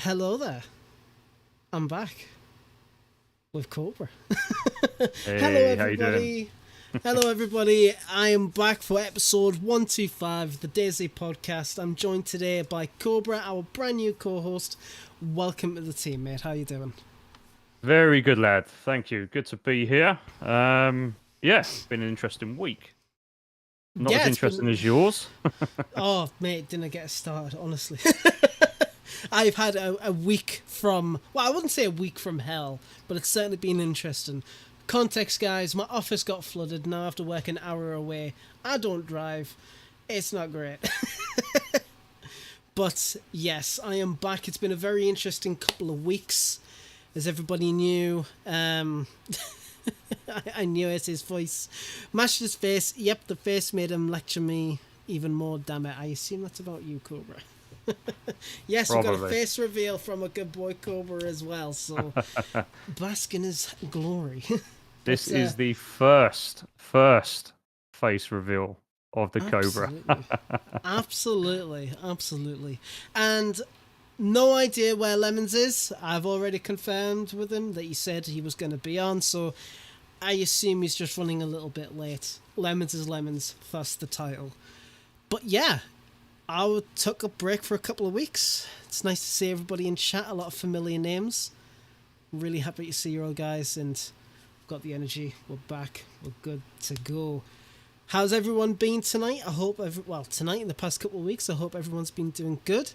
Hello there. I'm back with Cobra. Hello, Hey, how you doing? everybody. Hello, everybody. I am back for episode 125 of the DayZ Podcast. I'm joined today by Cobra, our brand new co-host. Welcome to the team, mate. How you doing? Very good, lad. Thank you. Good to be here. Yeah, been an interesting week. Not Yeah, as it's been. interesting as yours. Oh, mate, didn't get started, honestly. I've had a week from. Well, I wouldn't say a week from hell, but it's certainly been interesting. Context, guys, my office got flooded. Now I have to work an hour away. I don't drive. It's not great. But yes, I am back. It's been a very interesting couple of weeks, as everybody knew. I knew it, his voice. Mashed his face. Yep, the face made him lecture me even more, damn it. I assume that's about you, Cobra. Yes, we got a Probably. face reveal from a good boy Cobra as well, so bask in his glory. This But is the first face reveal of the Cobra. absolutely. Absolutely. And no idea where Lemons is. I've already confirmed with him that he said he was going to be on, so I assume he's just running a little bit late. Lemons is Lemons, that's the title. But yeah, took a break for a couple of weeks. It's nice to see everybody in chat, a lot of familiar names. Really happy to see you all, guys, and we've got the energy. We're back. We're good to go. How's everyone been tonight? I hope tonight in the past couple of weeks, I hope everyone's been doing good.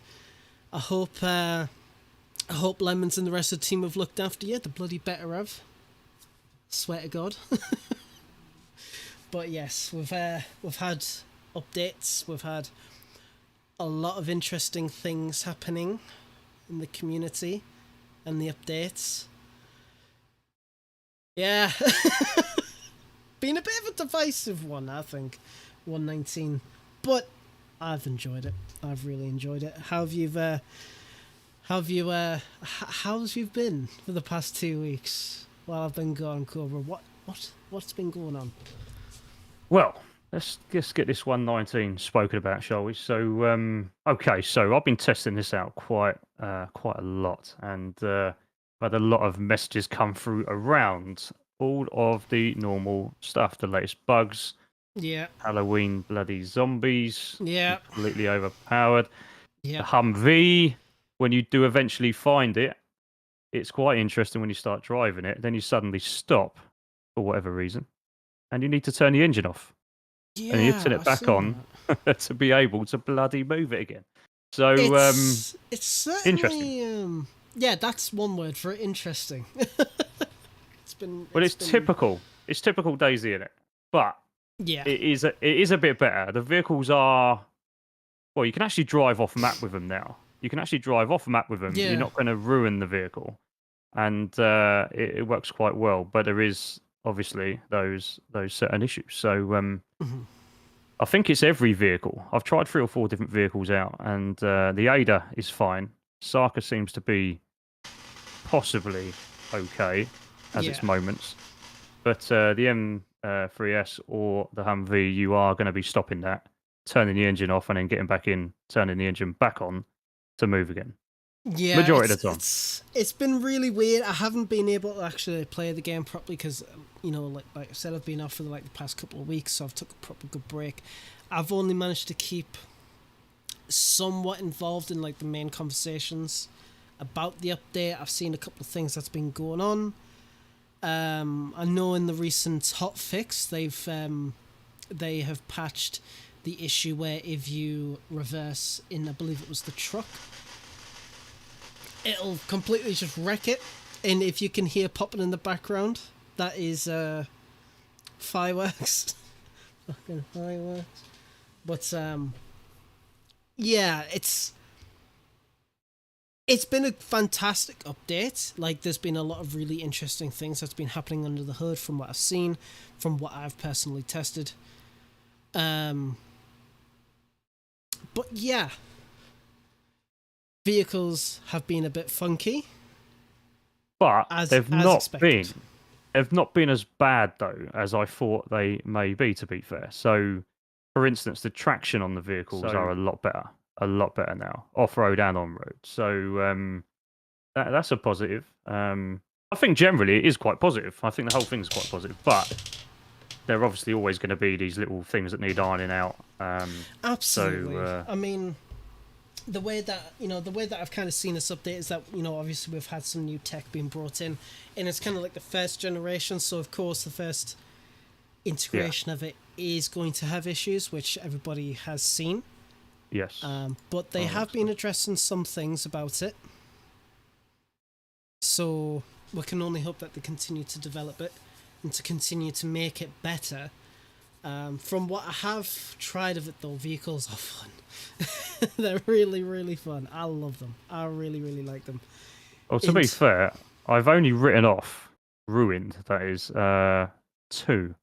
I hope Lemons and the rest of the team have looked after you. The bloody better have. Swear to God. But yes, we've had updates. We've had a lot of interesting things happening in the community and the updates. Yeah. Been a bit of a divisive one, I think. 119. But I've enjoyed it. I've really enjoyed it. How's you been for the past 2 weeks while I've been gone, Cobra? What's been going on? Well, let's just get this 119 spoken about, shall we? So, okay, so I've been testing this out quite a lot, and I've had a lot of messages come through around all of the normal stuff, the latest bugs, Yeah. Halloween bloody zombies, Yeah. completely overpowered. The Yeah. Humvee, when you do eventually find it, it's quite interesting when you start driving it. Then you suddenly stop for whatever reason, and you need to turn the engine off, and you turn Yeah, it I've back seen on that. to be able to bloody move it again. So, It's interesting. certainly yeah, that's one word for it. Interesting. But It's it's been typical. It's typical DayZ in it, but yeah. it is a bit better. The vehicles are well, you can actually drive off map with them now. You can actually drive off map with them. You're Yeah. not going to ruin the vehicle, and it works quite well. But there is obviously those certain issues. So Mhm. I think it's every vehicle. I've tried 3 or 4 different vehicles out, and the Ada is fine. Saka seems to be possibly okay as Yeah. its moments, but the M3S or the Humvee, you are going to be stopping that, turning the engine off, and then getting back in, turning the engine back on to move again. Yeah, Majority of the time. it's been really weird. I haven't been able to actually play the game properly because like I said, I've been off for the past couple of weeks, so I've took a proper good break. I've only managed to keep somewhat involved in the main conversations about the update. I've seen a couple of things that's been going on. I know in the recent hot fix they have patched the issue where if you reverse in, I believe it was the truck, it'll completely just wreck it. And if you can hear popping in the background, that is fireworks. Fucking fireworks. But yeah, it's been a fantastic update. There's been a lot of really interesting things that's been happening under the hood from what I've seen, from what I've personally tested. But yeah, vehicles have been a bit funky, But as they've as not expected. been as bad though as I thought they may be. To be fair, so for instance, the traction on the vehicles are a lot better now, off road and on road. So that's a positive. I think generally it is quite positive. I think the whole thing is quite positive, but there are obviously always going to be these little things that need ironing out. Absolutely. So, I mean, the way that I've kind of seen this update is that obviously we've had some new tech being brought in, and it's kind of like the first generation. So of course the first integration of it is going to have issues, which everybody has seen. yes. But they have been addressing some things about it. So we can only hope that they continue to develop it and to continue to make it better. From what I have tried of it, though, vehicles are fun. They're really, really fun. I love them. I really, really like them. Well, to be fair, I've only written off Ruined, that is, 2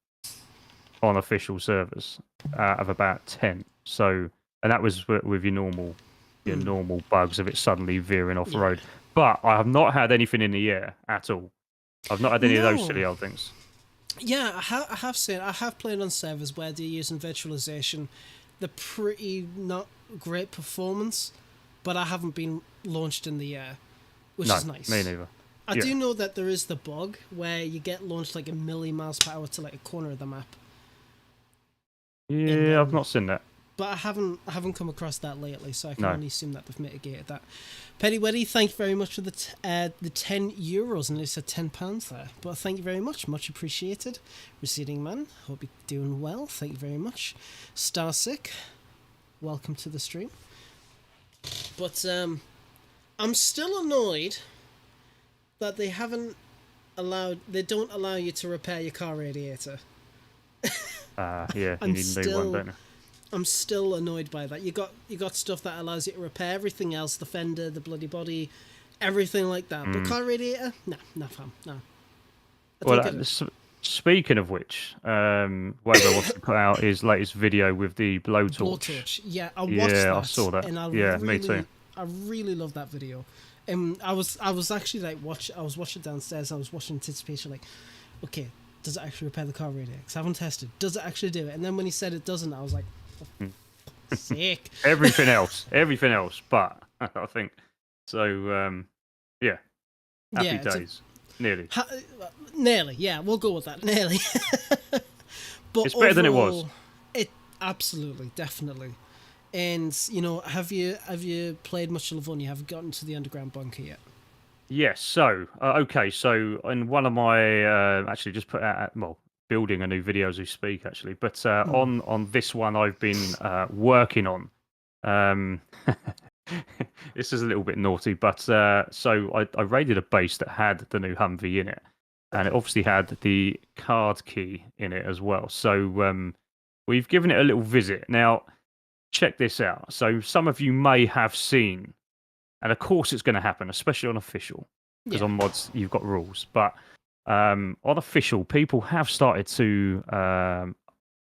on official servers out of about 10. So, and that was with your normal bugs of it suddenly veering off the road. But I have not had anything in the air at all. I've not had any of those silly old things. Yeah, I have played on servers where they're using virtualization. They're pretty not great performance, but I haven't been launched in the air, which is nice. Me neither. I do know that there is the bug where you get launched like a million miles per hour to like a corner of the map. Yeah, I've not seen that. But I haven't come across that lately, so I can only assume that they've mitigated that. Petty Weddy, thank you very much for the €10, and they said £10 there. But thank you very much appreciated. Receding Man, hope you're doing well. Thank you very much. Starsick, welcome to the stream. But I'm still annoyed that they don't allow you to repair your car radiator. Yeah, you need a new one, don't you? I'm still annoyed by that. You got stuff that allows you to repair everything else, the fender, the bloody body, everything like that. But car radiator, no, fam, no. Well, speaking of which, Weber wants to put out his latest video with the blowtorch. Yeah, I watched that. I saw that. And me too. I really love that video. And I was actually like I was watching downstairs. I was watching anticipation, like, okay, does it actually repair the car radiator? Because I haven't tested. Does it actually do it? And then when he said it doesn't, I was like, sick. everything else, but I think so. Yeah, happy days. Nearly. Nearly, yeah, we'll go with that. Nearly. But it's better than it was. It absolutely, definitely. And have you played much of Livonia? Have you gotten to the underground bunker yet? Yes. So okay. So in one of my actually just put out building a new video as we speak actually, but on this one I've been working on. This is a little bit naughty, but so I raided a base that had the new Humvee in it, and it obviously had the card key in it as well. So we've given it a little visit. Now, check this out. So some of you may have seen, and of course it's going to happen, especially on official, because on mods you've got rules. But on official, people have started to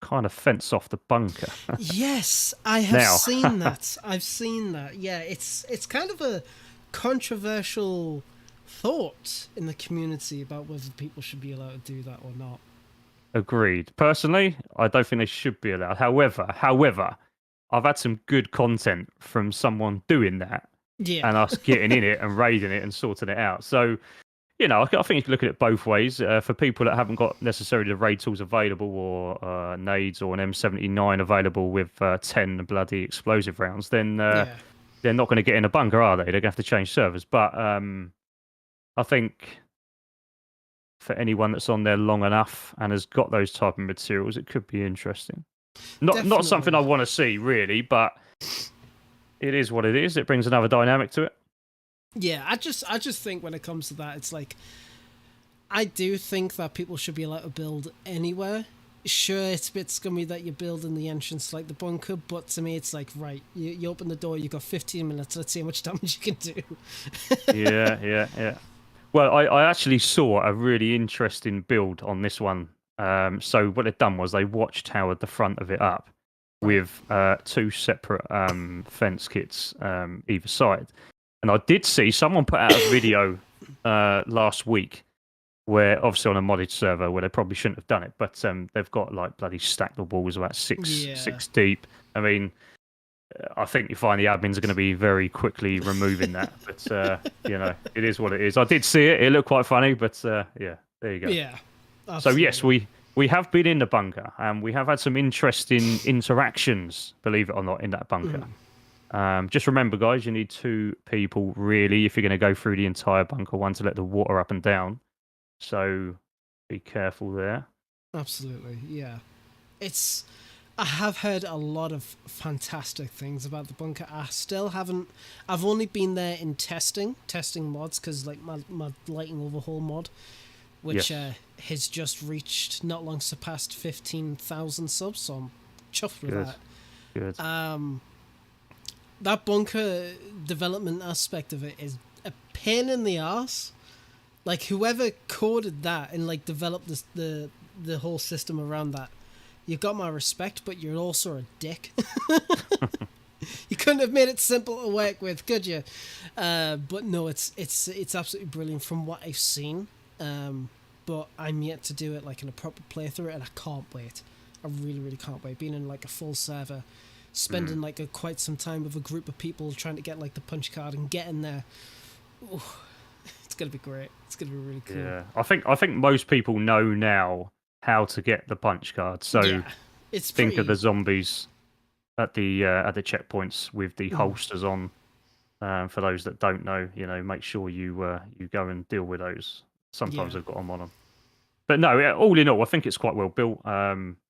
kind of fence off the bunker. Yes, I have seen that. I've seen that. Yeah, it's kind of a controversial thought in the community about whether people should be allowed to do that or not. Agreed. Personally, I don't think they should be allowed. However, I've had some good content from someone doing that, and us getting in it and raiding it and sorting it out. So, I think you can look at it both ways. For people that haven't got necessarily the raid tools available, or nades or an M79 available with 10 bloody explosive rounds, then they're not going to get in a bunker, are they? They're going to have to change servers. But I think for anyone that's on there long enough and has got those type of materials, it could be interesting. Not something I want to see, really, but it is what it is. It brings another dynamic to it. Yeah, I just think when it comes to that, it's like, I do think that people should be allowed to build anywhere. Sure, it's a bit scummy that you build in the entrance like the bunker, but to me it's like, right, you open the door, you've got 15 minutes, let's see how much damage you can do. Yeah. Well, I actually saw a really interesting build on this one. So what they'd done was they watchtowered the front of it up with 2 separate fence kits either side. And I did see someone put out a video last week where, obviously on a modded server, where they probably shouldn't have done it, but they've got like bloody stacked the walls about six deep. I mean, I think you find the admins are going to be very quickly removing that. But it is what it is. I did see it; it looked quite funny. But yeah, there you go. Yeah. So Absolutely. yes, we have been in the bunker, and we have had some interesting interactions, believe it or not, in that bunker. Just remember, guys, you need 2 people really if you're going to go through the entire bunker. One to let the water up and down. So be careful there. Absolutely, yeah. I have heard a lot of fantastic things about the bunker. I still haven't. I've only been there in testing mods, because like my lighting overhaul mod, which has just reached, not long surpassed 15,000 subs. So I'm chuffed with that. Good. That bunker development aspect of it is a pain in the ass. Like, whoever coded that and like developed the whole system around that, you've got my respect, but you're also a dick. You couldn't have made it simple to work with, could you? But no, it's absolutely brilliant from what I've seen. But I'm yet to do it like in a proper playthrough, and I can't wait. I really, really can't wait. Being in like a full server, spending like quite some time with a group of people trying to get like the punch card and getting there. Ooh, it's gonna be great. It's gonna be really cool. Yeah, I think most people know now how to get the punch card. So it's think of the zombies at the checkpoints with the holsters on. For those that don't know, make sure you go and deal with those. Sometimes they've got them on them. But no, all in all, I think it's quite well built.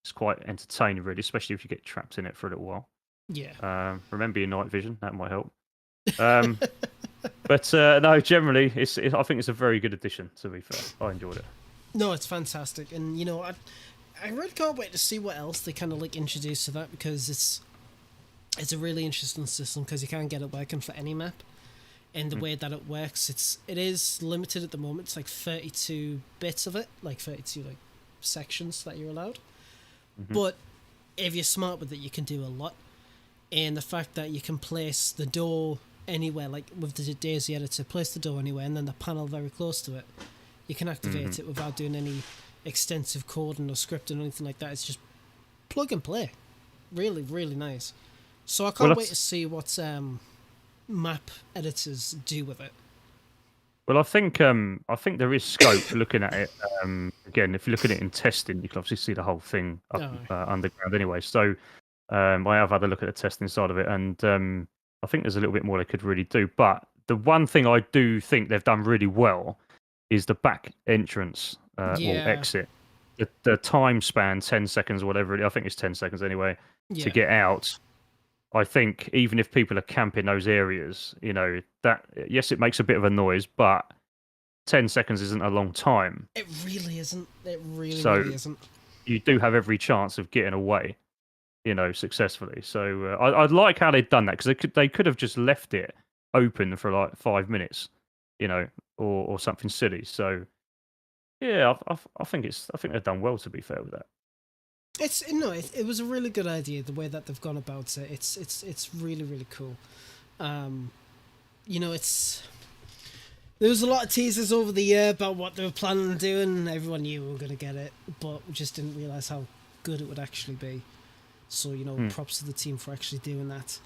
It's quite entertaining, really, especially if you get trapped in it for a little while. Yeah. Remember your night vision; that might help. But no, generally, I think it's a very good addition. To be fair, I enjoyed it. No, it's fantastic, and I really can't wait to see what else they kind of like introduce to that, because it's a really interesting system, because you can't get it working for any map. And the way that it works, it is limited at the moment. It's like 32 bits of it, like 32 like sections that you're allowed. But if you're smart with it, you can do a lot. And the fact that you can place the door anywhere, like with the DayZ editor, place the door anywhere, and then the panel very close to it, you can activate it without doing any extensive coding or scripting or anything like that. It's just plug and play. Really, really nice. So I can't wait to see what map editors do with it. Well, I think there is scope looking at it. Again, if you look at it in testing, you can obviously see the whole thing underground anyway. So I have had a look at the testing side of it, and I think there's a little bit more they could really do. But the one thing I do think they've done really well is the back entrance or exit. The time span, 10 seconds or whatever, I think it's 10 seconds anyway, to get out. I think even if people are camping those areas, that yes, it makes a bit of a noise, but 10 seconds isn't a long time. It really isn't. It really isn't. You do have every chance of getting away, successfully. So I'd like how they've done that, because they could have just left it open for like 5 minutes, or something silly. So yeah, I think they've done well, to be fair with that. It was a really good idea, the way that they've gone about it. It's really, really cool. There was a lot of teasers over the year about what they were planning on doing. Everyone knew we were going to get it, but we just didn't realise how good it would actually be. So, props to the team for actually doing that.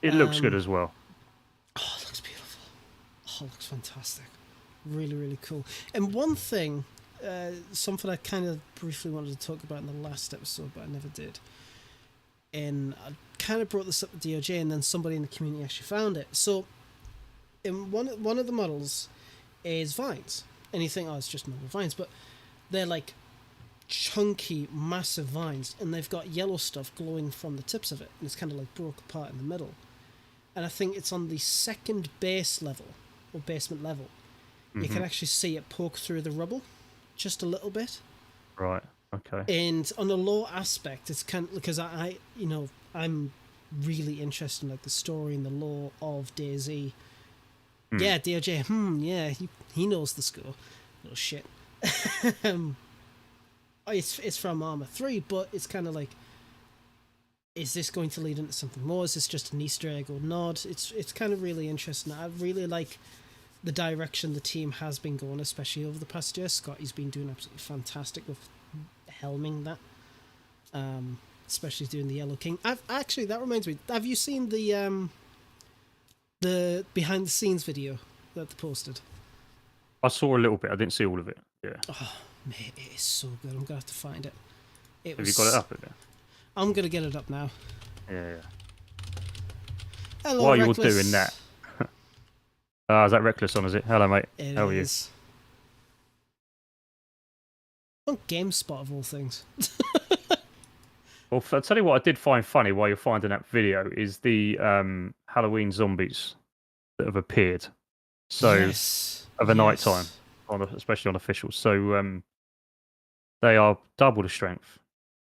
It looks good as well. Oh, it looks beautiful. Oh, it looks fantastic. Really, really cool. And one thing, something I kind of briefly wanted to talk about in the last episode, but I never did. And I kind of brought this up with DOJ, and then somebody in the community actually found it. So, in one of the models is vines. And you think, it's just normal vines, but they're like chunky, massive vines, and they've got yellow stuff glowing from the tips of it, and it's kind of like broke apart in the middle. And I think it's on the second base level, or basement level. You can actually see it poke through the rubble, just a little bit. Right. Okay. And on the low aspect, it's kind of, because I'm really interested in like the story and the lore of DayZ. Yeah, DOJ. Yeah, he knows the score. Little shit. It's from Arma 3, but it's kind of like, is this going to lead into something more? Is this just an Easter egg or not? It's kind of really interesting. I really like the direction the team has been going, especially over the past year. Scotty's been doing absolutely fantastic with helming that. especially doing the Yellow King. Actually, that reminds me. Have you seen the behind the scenes video that they posted? I saw a little bit. I didn't see all of it. Yeah. Oh, mate, it is so good. I'm gonna have to find it. Have you got it up again? I'm gonna get it up now. Yeah. Hello, While Reckless. you're doing that. Is that Reckless on, is it? Hello, mate. How are you? On GameSpot, of all things. Well, I'll tell you what I did find funny while you're finding that video is the Halloween zombies that have appeared. So, yes. of a night time, especially on officials. So, they are double the strength.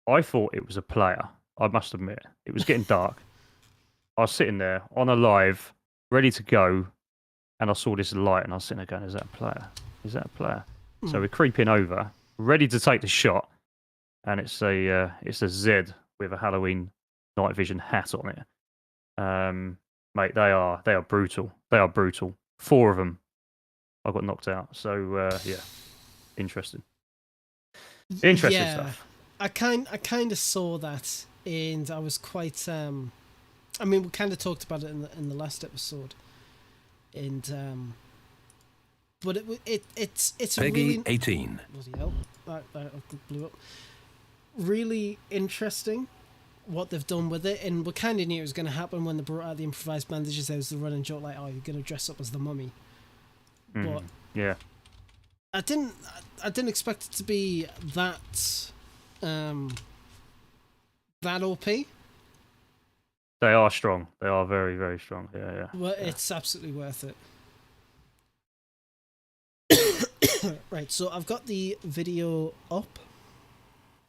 I thought it was a player. I must admit. It was getting dark. I was sitting there on a live, ready to go, and I saw this light, and I was sitting there going, is that a player? Is that a player? So we're creeping over, ready to take the shot, and it's a Z with a Halloween night vision hat on it. Mate, they are brutal. They are brutal. 4 of them. I got knocked out. So yeah, interesting stuff. I kind of saw that, and I was quite. I mean, we kind of talked about it in the last episode, and but it's Peggy really 18. Bloody hell! That blew up. Really interesting what they've done with it, and we kind of knew it was going to happen when they brought out the improvised bandages. There was the running joke like, "Oh, you're going to dress up as the mummy," but yeah, I didn't expect it to be that that OP. they are strong. They are very, very strong. Yeah. Well, it's absolutely worth it. Right, so I've got the video up.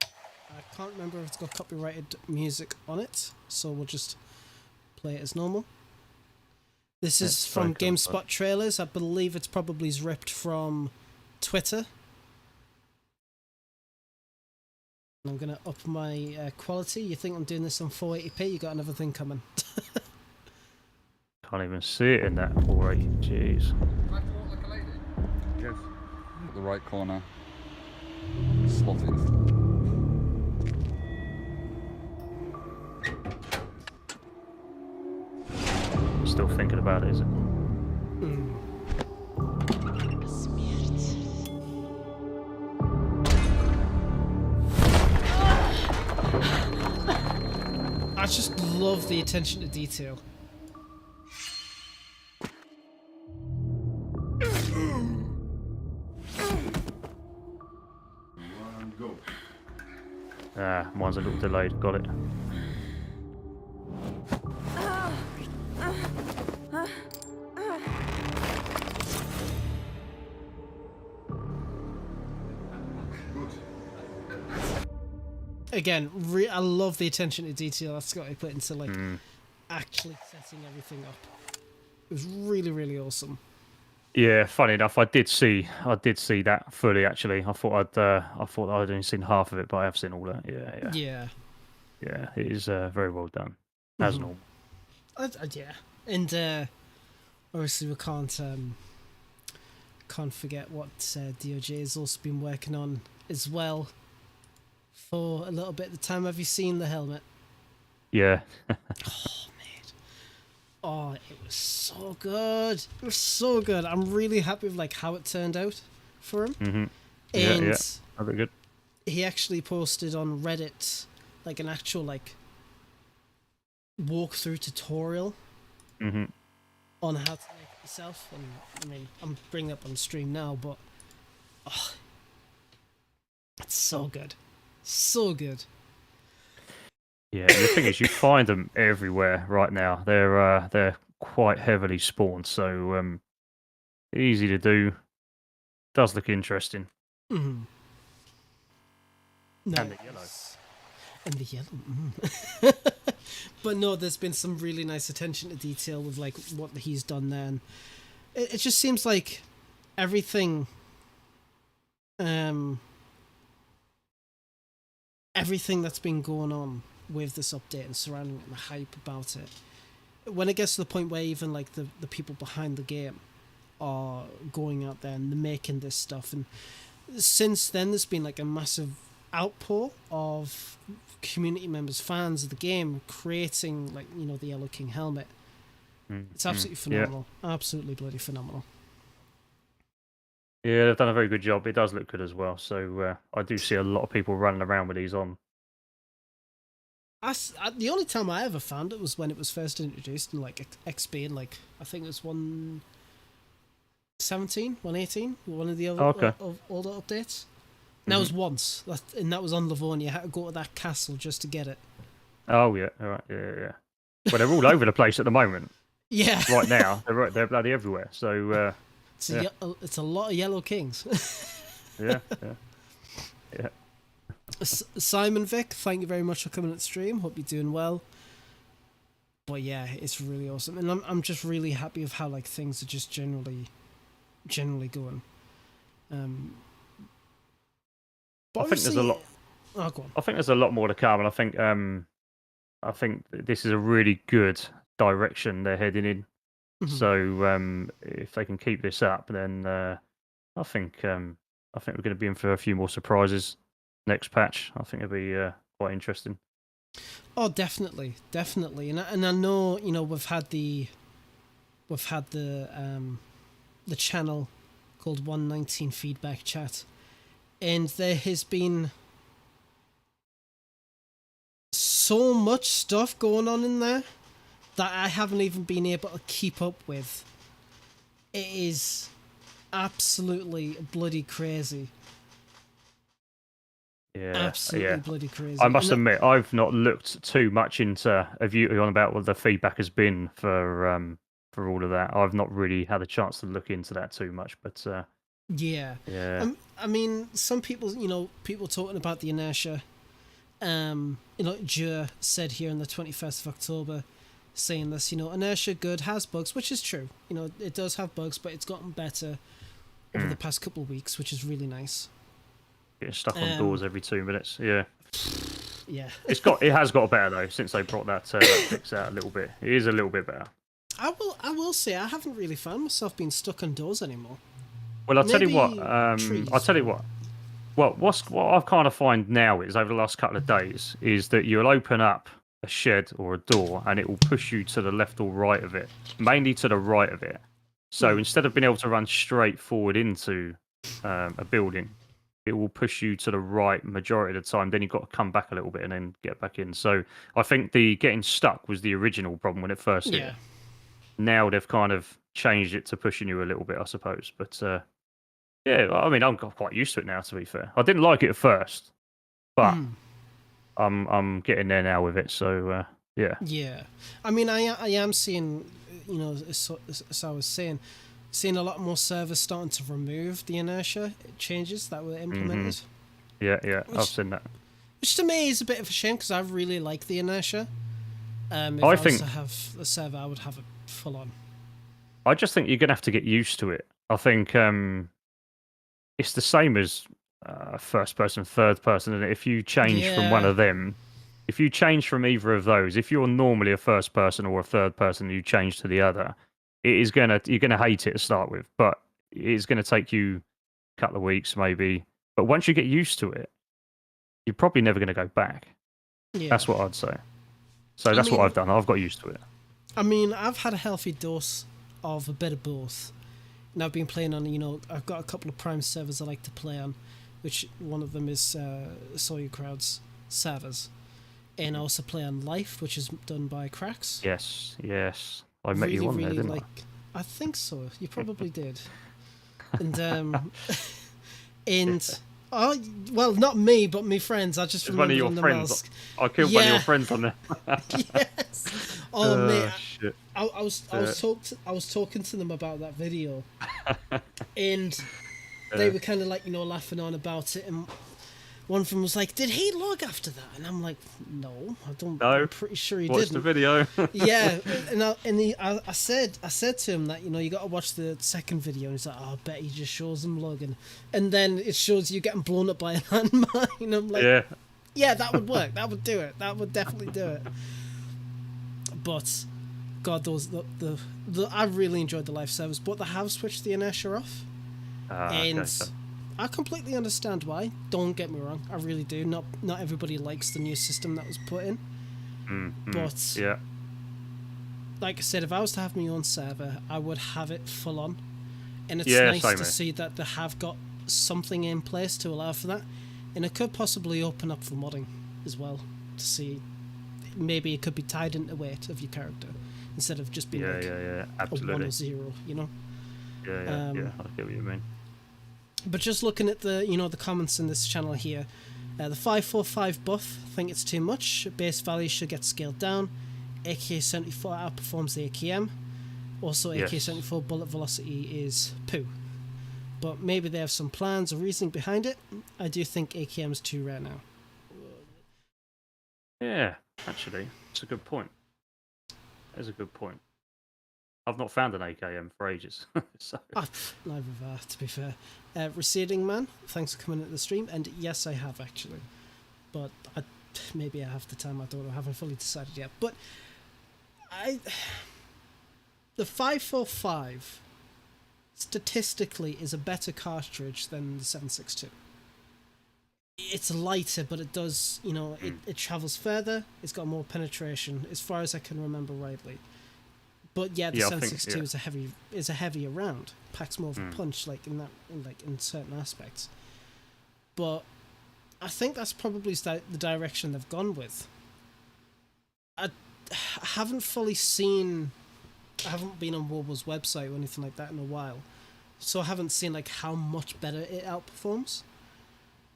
I can't remember if it's got copyrighted music on it, so we'll just play it as normal. This is from GameSpot trailers. I believe it's probably ripped from Twitter. I'm going to up my quality. You think I'm doing this on 480p? You got another thing coming. Can't even see it in that 480. Jeez. Yes. The right corner. Slotted. Still thinking about it, is it? I just love the attention to detail. Mine's a little delayed. Got it. Again, I love the attention to detail that's got to be put into like actually setting everything up. It was really, really awesome. Yeah, funny enough, I did see that fully. Actually, I thought I'd only seen half of it, but I have seen all that. Yeah. It is very well done, as normal. Yeah, and obviously we can't forget what DOJ has also been working on as well. For a little bit of the time, have you seen the helmet? Yeah. Oh, mate. Oh, it was so good. It was so good. I'm really happy with like how it turned out for him. Mm-hmm. And yeah. Very good. he actually posted on Reddit like an actual like walkthrough tutorial on how to make it yourself. And I mean, I'm bringing it up on stream now, but it's so good. So good. Yeah, the thing is, you find them everywhere right now. They're quite heavily spawned, so easy to do. Does look interesting. Mm-hmm. No, And the yellow. And the yellow. But no, there's been some really nice attention to detail with like what he's done there, and it just seems like everything. Everything that's been going on with this update and surrounding it and the hype about it, when it gets to the point where even like the people behind the game are going out there and they're making this stuff, and since then there's been like a massive outpour of community members, fans of the game, creating like the Yellow King helmet. It's absolutely phenomenal. Absolutely bloody phenomenal. Yeah, they've done a very good job. It does look good as well. So I do see a lot of people running around with these on. The only time I ever found it was when it was first introduced in like XP, and like I think it was 117, 118, one of the other older updates. And that was once, and that was on Livonia. I had to go to that castle just to get it. Oh yeah, all right, yeah. Well, they're all over the place at the moment. Yeah. Right now, they're bloody everywhere. So it's a lot of Yellow Kings. yeah. Simon Vic, thank you very much for coming to the stream. Hope you're doing well. But yeah, it's really awesome, and I'm just really happy of how like things are just generally going. But I think there's a lot. Oh, go on. I think there's a lot more to come, and I think this is a really good direction they're heading in. Mm-hmm. So if they can keep this up, then I think we're going to be in for a few more surprises next patch. I think it'll be quite interesting. Oh, definitely, and I know we've had the channel called 119 Feedback Chat, and there has been so much stuff going on in there that I haven't even been able to keep up with. It is absolutely bloody crazy. Yeah, absolutely bloody crazy. I must admit, I've not looked too much into a view on about what the feedback has been for all of that. I've not really had a chance to look into that too much, but yeah. I mean, some people, people talking about the inertia. Jur said here on the 21st of October, saying this, inertia good, has bugs, which is true. It does have bugs, but it's gotten better over the past couple of weeks, which is really nice. Getting stuck on doors every 2 minutes. Yeah. Yeah. It has got better though since they brought that fix out a little bit. It is a little bit better. I will say I haven't really found myself being stuck on doors anymore. Well, I'll tell you what. I'll tell you what. Well, what I've kind of find now is over the last couple of days is that you'll open up a shed or a door and it will push you to the left or right of it, mainly to the right of it. So instead of being able to run straight forward into a building, it will push you to the right majority of the time. Then you've got to come back a little bit and then get back in. So I think the getting stuck was the original problem when it first hit. Yeah. Now they've kind of changed it to pushing you a little bit, I suppose. But yeah, I mean, I'm quite used to it now, to be fair. I didn't like it at first, but I'm getting there now with it. So yeah. Yeah. I mean, I am seeing, as I was saying, seeing a lot more servers starting to remove the inertia changes that were implemented. Yeah, I've seen that. Which to me is a bit of a shame because I really like the inertia. If I was to have a server, I would have it full on. I just think you're going to have to get used to it. I think it's the same as first person, third person, and if you change from one of them, if you change from either of those, if you're normally a first person or a third person and you change to the other, you're gonna hate it to start with, but it's gonna take you a couple of weeks maybe. But once you get used to it, you're probably never gonna go back. Yeah. That's what I'd say. So that's what I've done. I've got used to it. I mean, I've had a healthy dose of a bit of both. And I've been playing on, I've got a couple of Prime servers I like to play on, which one of them is Sawyer Crowd's servers. And I also play on Life, which is done by Cracks. Yes. I met you on there, didn't I think so. You probably did. And well, not me, but my friends. I just remember one of your friends. I killed one of your friends on there. Yes. Oh man, shit. I was talking to them about that video, and they were kind of like laughing on about it, and one of them was like, "Did he log after that?" And I'm like, "No, I don't. No, I'm pretty sure he didn't." Watch the video. Yeah, I said to him that you got to watch the second video, and he's like, "Oh, I bet he just shows him logging," and then it shows you getting blown up by a landmine. I'm like, yeah, that would work. That would do it. That would definitely do it. But God, I really enjoyed the live servers, but they have switched the inertia off, and I completely understand why. Don't get me wrong, I really do. Not everybody likes the new system that was put in. But yeah, like I said, if I was to have my own server, I would have it full on. And it's Yeah, nice same to here. see that they have got something in place to allow for that. And it could possibly open up for modding as well, to see maybe it could be tied into weight of your character instead of just being like yeah, a 1 absolutely. or 0, you know. Yeah, I get what you mean. But just looking at the the comments in this channel here, the 545 buff, I think it's too much. Base value should get scaled down. AK-74 outperforms the AKM. Also, Yes. AK-74 bullet velocity is poo. But maybe they have some plans or reasoning behind it. I do think AKM is too rare now. Yeah, actually, it's a good point. That's a good point. I've not found an AKM for ages. So Neither have I, to be fair. Receding Man, thanks for coming into the stream. And yes, I have actually. But maybe I have the time, I don't know. I haven't fully decided yet. But the 545 statistically is a better cartridge than the 762. It's lighter, but it does, it travels further. It's got more penetration, as far as I can remember rightly. But yeah, the 762 is a heavier round. Packs more of a punch, in certain aspects. But I think that's probably the direction they've gone with. I haven't fully seen. I haven't been on Warbo's website or anything like that in a while, so I haven't seen how much better it outperforms.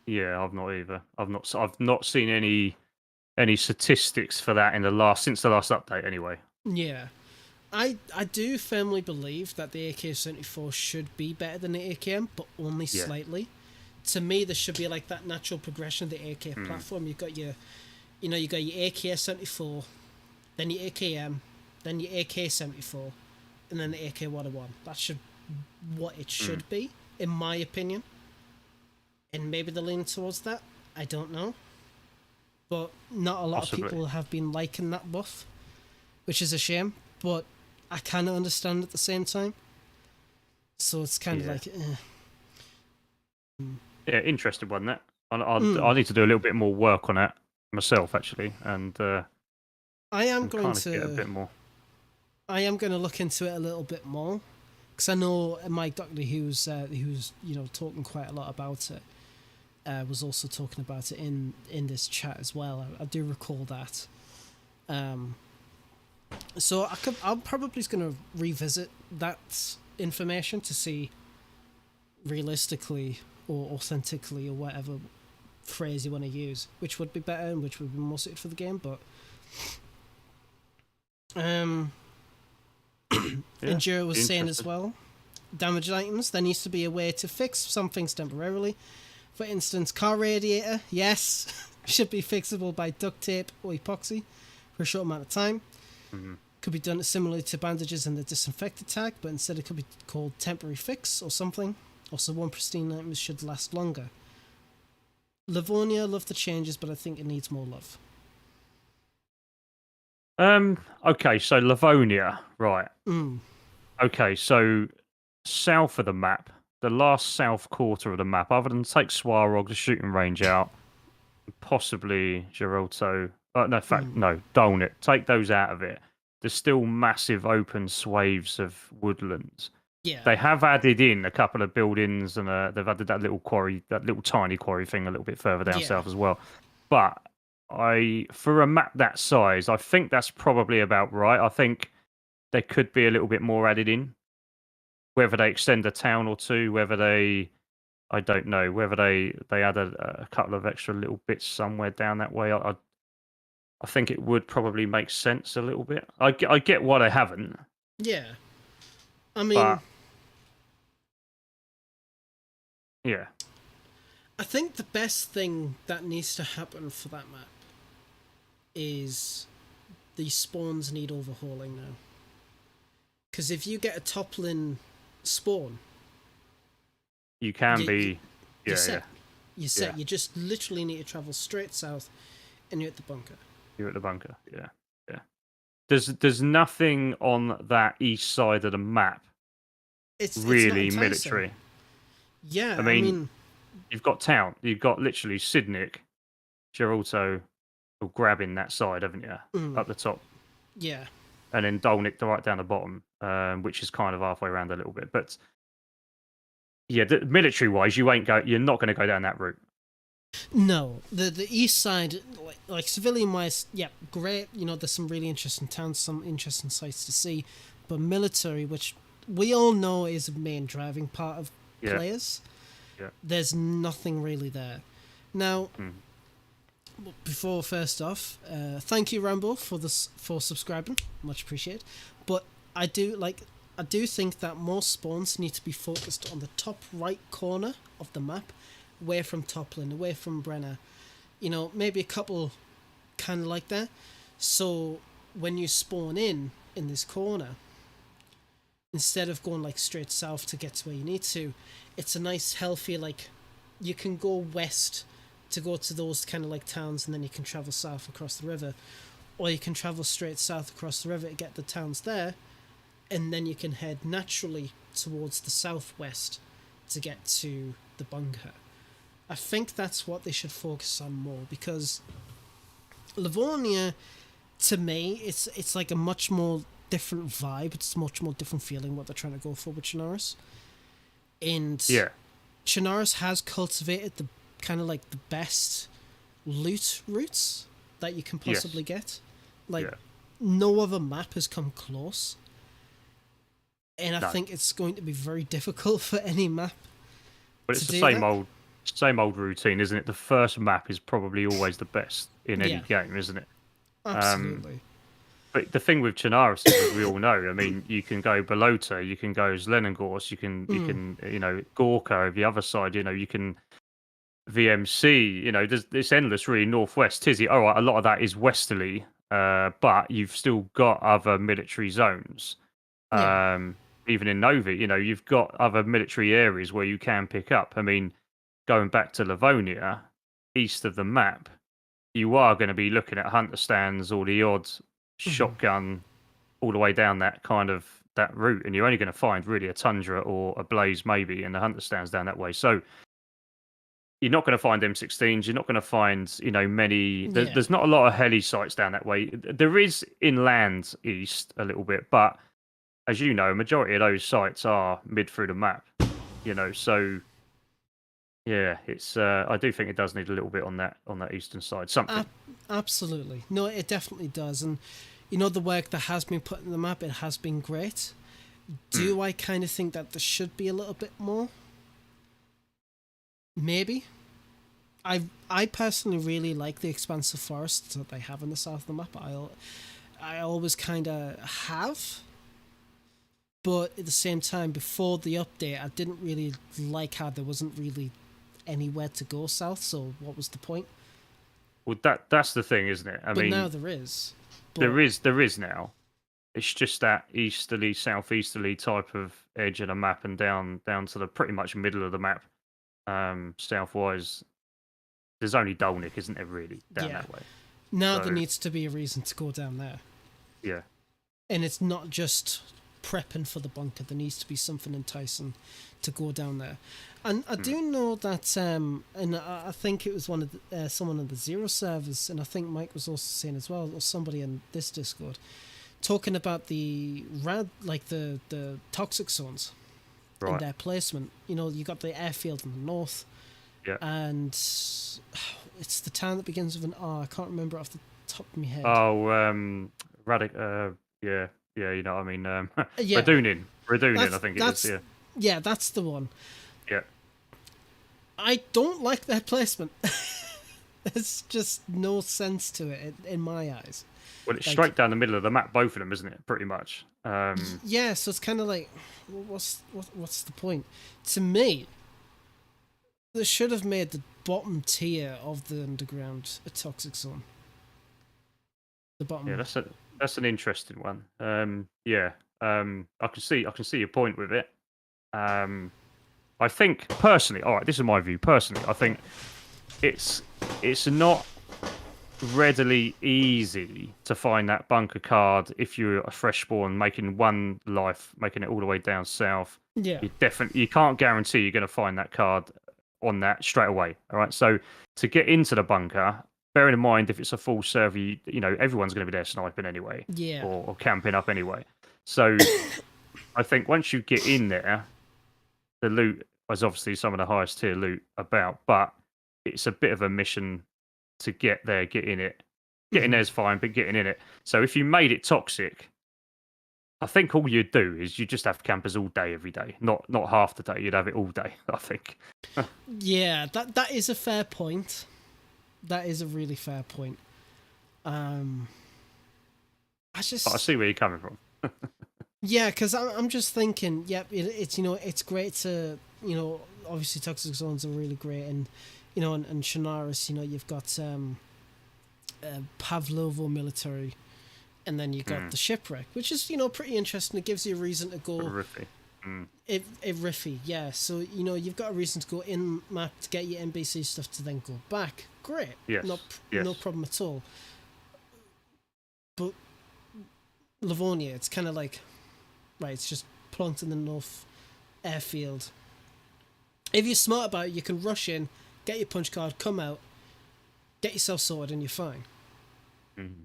yeah, I've not either. I've not seen any statistics for that since the last update anyway. Yeah. I do firmly believe that the AK-74 should be better than the AKM, but only slightly. To me, there should be that natural progression of the AK platform. You've got your AK-74, then your AKM, then your AK-74, and then the AK-101. That's what it should be, in my opinion. And maybe they're leaning towards that. I don't know. But not a lot of people have been liking that buff, which is a shame. But I kind of understand at the same time. So it's kind of Yeah, interesting one, that. I need to do a little bit more work on that myself, actually. And I am going to get a bit more. I am going to look into it a little bit more. Because I know Mike Dockley, who's talking quite a lot about it, was also talking about it in this chat as well. I do recall that. So I'm probably going to revisit that information to see realistically or authentically or whatever phrase you want to use, which would be better and which would be more suited for the game. But Enduro was saying as well, damaged items, there needs to be a way to fix some things temporarily. For instance, car radiator, yes, should be fixable by duct tape or epoxy for a short amount of time. Could be done similarly to bandages in the disinfected tag, but instead it could be called temporary fix or something. Also, one pristine item should last longer. Livonia, love the changes, but I think it needs more love. Okay, so Livonia, right. Mm. Okay, so south of the map, the last south quarter of the map, other than take Swarog, the shooting range out, possibly Geralto. No, in fact, no, Dolnit. Take those out of it. There's still massive open swathes of woodlands. Yeah. They have added in a couple of buildings and they've added that little quarry, that little tiny quarry thing a little bit further down south as well. But for a map that size, I think that's probably about right. I think there could be a little bit more added in. Whether they extend a town or two, I don't know. Whether they add a couple of extra little bits somewhere down that way. I think it would probably make sense a little bit. I get why they haven't. Yeah. I mean... yeah. I think the best thing that needs to happen for that map is the spawns need overhauling now. Because if you get a toppling spawn... You can be... You're set. You're set. You just literally need to travel straight south and you're at the bunker. You're at the bunker, yeah. There's nothing on that east side of the map it's really not military. Yeah, I mean you've got town. You've got literally Sidnick, Geralto, or grabbing that side, haven't you? Up the top, Yeah. and then Dolnick right down the bottom, which is kind of halfway around a little bit. But yeah, military-wise, you're not going to go down that route. No, the east side, like civilian wise, yeah, great. There's some really interesting towns, some interesting sites to see, but military, which we all know is a main driving part of players, there's nothing really there. Now, before first off, thank you Rambo for subscribing, much appreciated. But I do think that more spawns need to be focused on the top right corner of the map, away from Toplin, away from Brenner. Maybe a couple kind of like that. So when you spawn in this corner, instead of going like straight south to get to where you need to, it's a nice healthy, like, you can go west to go to those kind of like towns, and then you can travel south across the river, or you can travel straight south across the river to get the towns there, and then you can head naturally towards the southwest to get to the bunker. I think that's what they should focus on more, because Livonia, to me, it's like a much more different vibe. It's much more different feeling what they're trying to go for with Chernarus. And Chernarus has cultivated the kind of like the best loot routes that you can possibly get. Like, no other map has come close. And I think it's going to be very difficult for any map. But it's the same old routine, isn't it? The first map is probably always the best in any game, isn't it? Absolutely. But the thing with Chernarus is, as we all know, I mean, you can go Balota, you can go Zlenogorsk, you can Gorka over the other side, you can VMC, there's endless really northwest. Tizzy, all right, a lot of that is westerly, but you've still got other military zones. Even in Novi, you've got other military areas where you can pick up. I mean, going back to Livonia, east of the map, you are going to be looking at hunter stands or the odd shotgun all the way down that route, and you're only going to find really a Tundra or a Blaze maybe in the hunter stands down that way. So you're not going to find M16s. You're not going to find many. There's not a lot of heli sites down that way. There is inland east a little bit, but as you know, a majority of those sites are mid through the map. So yeah, it's. I do think it does need a little bit on that eastern side. Something. Absolutely, no, it definitely does, and the work that has been put in the map, it has been great. Do I kind of think that there should be a little bit more? Maybe. I personally really like the expansive forests that they have in the south of the map. I always kind of have. But at the same time, before the update, I didn't really like how there wasn't really anywhere to go south, so what was the point? Well, that's the thing, isn't it? I mean, now there is. There is now. It's just that easterly, southeasterly type of edge of the map, and down to the pretty much middle of the map, southwise. There's only Dolnick, isn't there, really, down that way? Now there needs to be a reason to go down there. Yeah. And it's not just prepping for the bunker. There needs to be something enticing to go down there. And I do know that, and I think it was someone on the Zero servers, and I think Mike was also saying as well, or somebody in this Discord, talking about the toxic zones and their placement. You got the airfield in the north, and it's the town that begins with an R. I can't remember off the top of my head. Oh, yeah, you know what I mean. Radunin, I think it is. Yeah. Yeah, that's the one. Yeah. I don't like their placement. There's just no sense to it in my eyes. Well, it's straight down the middle of the map, both of them, isn't it? Pretty much. Yeah, so it's kind of like, what's the point? To me, they should have made the bottom tier of the underground a toxic zone. The bottom. Yeah, that's an interesting one. I can see your point with it. I think personally, all right, this is my view. Personally, I think it's not readily easy to find that bunker card if you're a fresh spawn making one life, making it all the way down south. Yeah, you can't guarantee you're going to find that card on that straight away. All right. So to get into the bunker, bearing in mind if it's a full server, everyone's going to be there sniping anyway, Yeah. or camping up anyway. So I think once you get in there, the loot is obviously some of the highest tier loot about, but it's a bit of a mission to get there, get in it. Getting there's fine, but getting in it. So if you made it toxic, I think all you'd do is you just have campers all day, every day. Not half the day. You'd have it all day, I think. Yeah, that is a fair point. That is a really fair point. I see where you're coming from. Yeah, because I'm just thinking, it's it's great to, obviously toxic zones are really great, and and Shanaris, you've got Pavlovo military, and then you got the shipwreck, which is pretty interesting. It gives you a reason to go. Riffy. Riffy, yeah. So you've got a reason to go in map to get your NBC stuff to then go back. Great, yes, no problem at all. But Livonia, it's kind of like, right, it's just plonked in the North airfield. If you're smart about it, you can rush in, get your punch card, come out, get yourself sorted, and you're fine. Mm-hmm.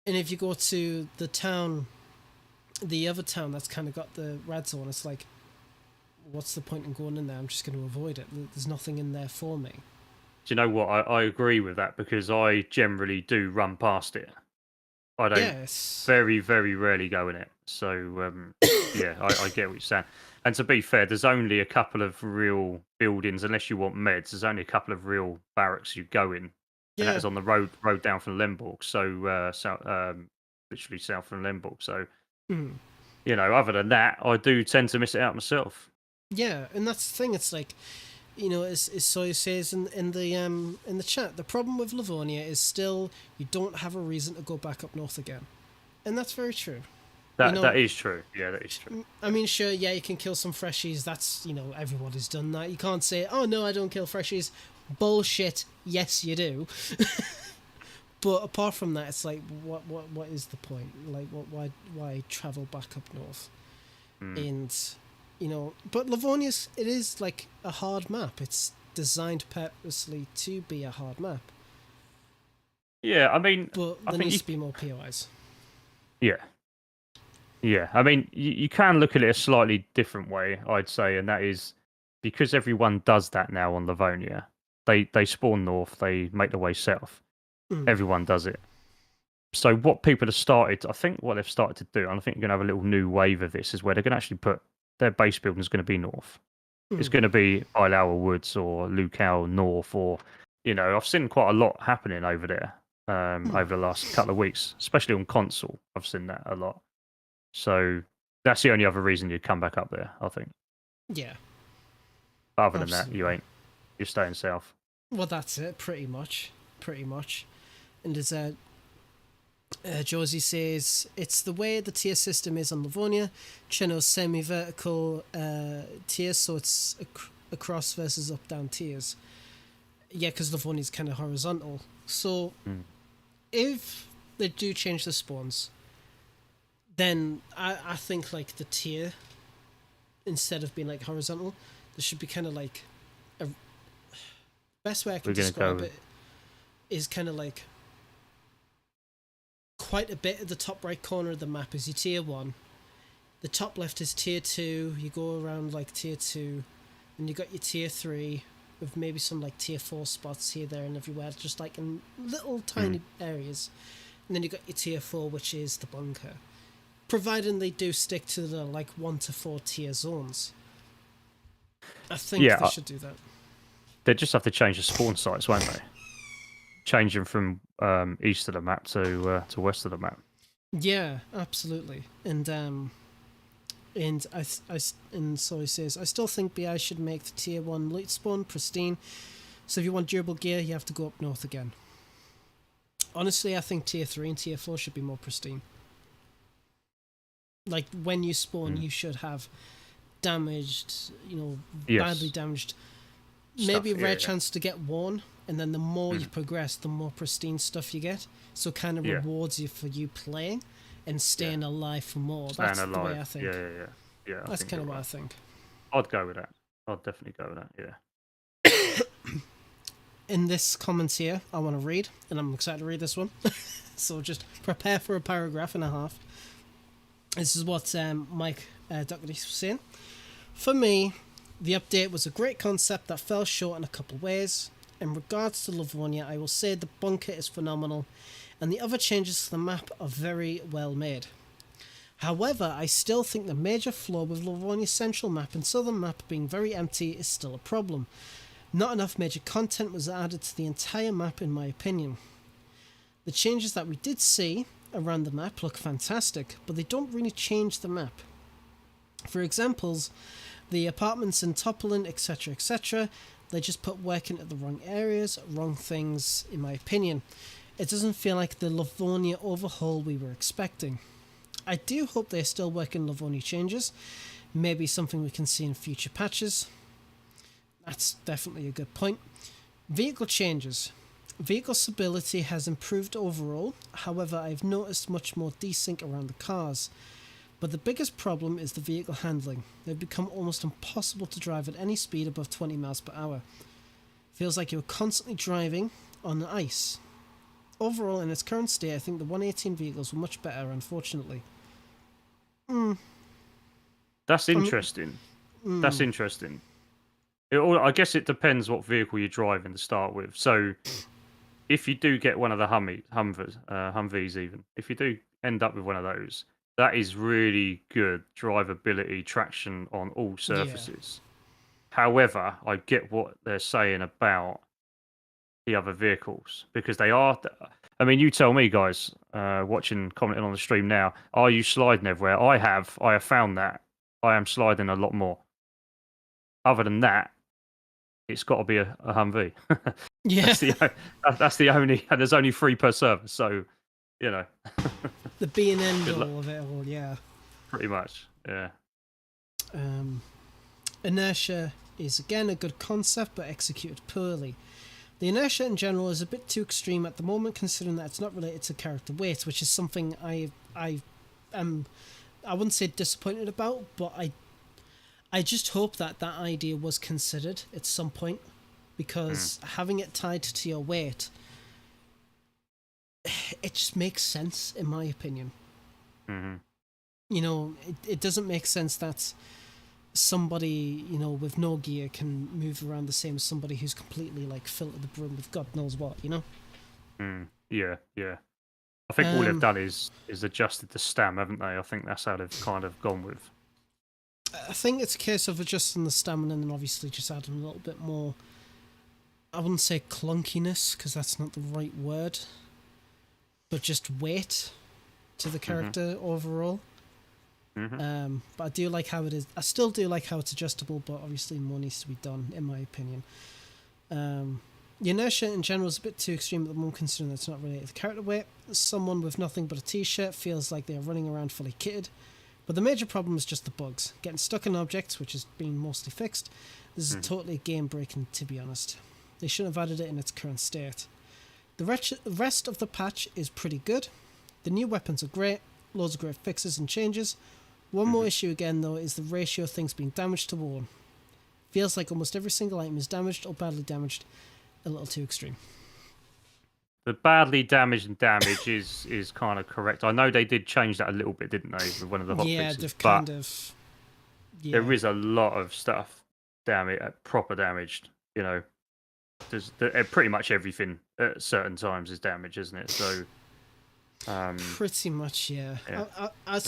And if you go to the town, the other town that's kind of got the red zone, it's like, what's the point in going in there? I'm just going to avoid it. There's nothing in there for me. Do you know what? I agree with that, because I generally do run past it. I don't very, very rarely go in it. So, yeah, I get what you're saying. And to be fair, there's only a couple of real buildings, unless you want meds, there's only a couple of real barracks you go in. Yeah. And that is on the road down from Lemberg. So, literally south from Lemberg. So, other than that, I do tend to miss it out myself. Yeah, and that's the thing. It's like, as Sawyer says in the chat, the problem with Livonia is still you don't have a reason to go back up north again, and that's very true. That is true. Yeah, that is true. I mean, sure, yeah, you can kill some freshies. That's everybody's done that. You can't say, oh no, I don't kill freshies. Bullshit. Yes, you do. But apart from that, it's like, what is the point? Like, why travel back up north? And but Livonia's, it is like a hard map. It's designed purposely to be a hard map. Yeah, I mean, but there needs to be more POIs. Yeah. Yeah, I mean, you can look at it a slightly different way, I'd say, and that is because everyone does that now on Livonia. They spawn north, they make their way south. Everyone does it. So what people have started, I think what they've started to do, and I think you're going to have a little new wave of this, is where they're going to actually put their base building is going to be north. It's going to be Islawa Woods or Lukau North, or, I've seen quite a lot happening over there over the last couple of weeks, especially on console. I've seen that a lot. So that's the only other reason you'd come back up there, I think. Yeah. But other than that, you ain't. You're staying south. Well, that's it, pretty much. And as Josie says, it's the way the tier system is on Livonia. Cheno's semi-vertical tiers, so it's across versus up-down tiers. Yeah, because Livonia's kind of horizontal. So if they do change the spawns, then I think like the tier, instead of being like horizontal, there should be kind of like a best way I can describe it is kind of like quite a bit at the top right corner of the map is your tier 1. The top left is tier 2. You go around like tier 2, and you got your tier 3 with maybe some like tier 4 spots here, there, and everywhere, just like in little tiny areas. And then you got your tier 4, which is the bunker. Providing they do stick to the like 1 to 4 tier zones. I think they should do that. They just have to change the spawn sites, won't they? Change them from east of the map to west of the map. Yeah, absolutely. And so he says, I still think BI should make the tier 1 loot spawn pristine. So if you want durable gear, you have to go up north again. Honestly, I think tier 3 and tier 4 should be more pristine. Like, when you spawn, you should have damaged, badly damaged, maybe a rare chance to get worn, and then the more you progress, the more pristine stuff you get. So it kind of rewards you for you playing and staying alive for more. That's the way I think. Yeah. That's kind of what I think. I'd go with that. I'd definitely go with that, yeah. in this comment here, I want to read, and I'm excited to read this one. So just prepare for a paragraph and a half. This is what Mike Doherty was saying. For me, the update was a great concept that fell short in a couple ways. In regards to Livonia, I will say the bunker is phenomenal, and the other changes to the map are very well made. However, I still think the major flaw with Livonia's central map and southern map being very empty is still a problem. Not enough major content was added to the entire map in my opinion. The changes that we did see around the map look fantastic, but they don't really change the map. For examples, the apartments in Topolin, etc., they just put work into the wrong areas, wrong things, in my opinion. It doesn't feel like the Livonia overhaul we were expecting. I do hope they're still working Livonia changes, maybe something we can see in future patches. That's definitely a good point. Vehicle changes. Vehicle stability has improved overall, however I've noticed much more desync around the cars. But the biggest problem is the vehicle handling. They've become almost impossible to drive at any speed above 20 miles per hour. Feels like you're constantly driving on the ice. Overall, in its current state, I think the 118 vehicles were much better, unfortunately. That's interesting. That's interesting. I guess it depends what vehicle you're driving to start with. So, if you do get one of the Humvees even, if you do end up with one of those, that is really good drivability, traction on all surfaces. Yeah. However, I get what they're saying about the other vehicles, because they are... I mean, you tell me, guys, commenting on the stream now, are you sliding everywhere? I have found that I am sliding a lot more. Other than that, it's got to be a Humvee. Yeah. That's the only... And there's only 3 per server, so, you know. The B and end all of it all, yeah. Pretty much, yeah. Inertia is, again, a good concept, but executed poorly. The inertia in general is a bit too extreme at the moment, considering that it's not related to character weight, which is something I wouldn't say disappointed about, but I just hope that idea was considered at some point, because having it tied to your weight, it just makes sense, in my opinion. Mm-hmm. You know, it doesn't make sense that somebody, you know, with no gear can move around the same as somebody who's completely, like, filled to the brim with God knows what, you know? Yeah. I think all they've done is adjusted the stam, haven't they? I think that's how they've kind of gone with. I think it's a case of adjusting the stamina and then obviously just adding a little bit more, I wouldn't say clunkiness, because that's not the right word, but just weight to the character overall. Mm-hmm. But I do like how it is. I still do like how it's adjustable, but obviously more needs to be done, in my opinion. The inertia in general is a bit too extreme at the moment, considering that it's not related to character weight. Someone with nothing but a t-shirt feels like they are running around fully kitted. But the major problem is just the bugs. Getting stuck in objects, which is being mostly fixed. This is totally game breaking, to be honest. They shouldn't have added it in its current state. The rest of the patch is pretty good. The new weapons are great. Loads of great fixes and changes. One more issue again, though, is the ratio of things being damaged to worn. Feels like almost every single item is damaged or badly damaged. A little too extreme. The badly damaged and damage is kind of correct. I know they did change that a little bit, didn't they, with one of the hotfixes? Yeah, they've kind of... Yeah. There is a lot of stuff proper damaged, you know. There's pretty much everything at certain times is damaged, isn't it? So... pretty much, yeah. I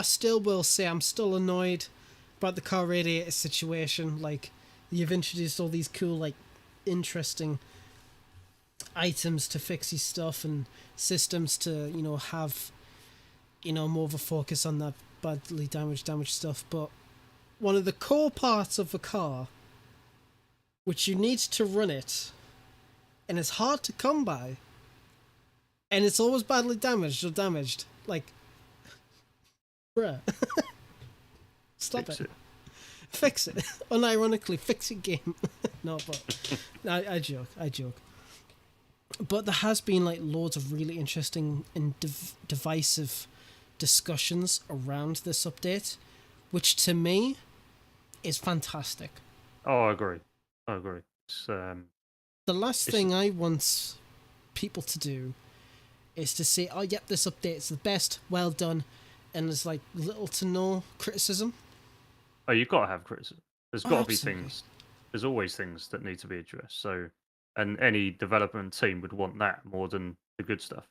still will say I'm still annoyed about the car radiator situation. Like, you've introduced all these cool, like, interesting items to fix your stuff and systems to, you know, have, you know, more of a focus on that badly damaged stuff. But one of the core parts of the car, which you need to run it, and it's hard to come by, and it's always badly damaged. Like, bruh. Stop it. Fix it. Unironically, fix it, game. No, but... I joke. But there has been, like, loads of really interesting and divisive discussions around this update, which, to me, is fantastic. Oh, I agree. It's, The last thing I want people to do is to say, oh, yep, this update's the best, well done, and there's like little to no criticism. Oh, you've got to have criticism. There's got to be absolutely. things. There's always things that need to be addressed. So, and any development team would want that more than the good stuff.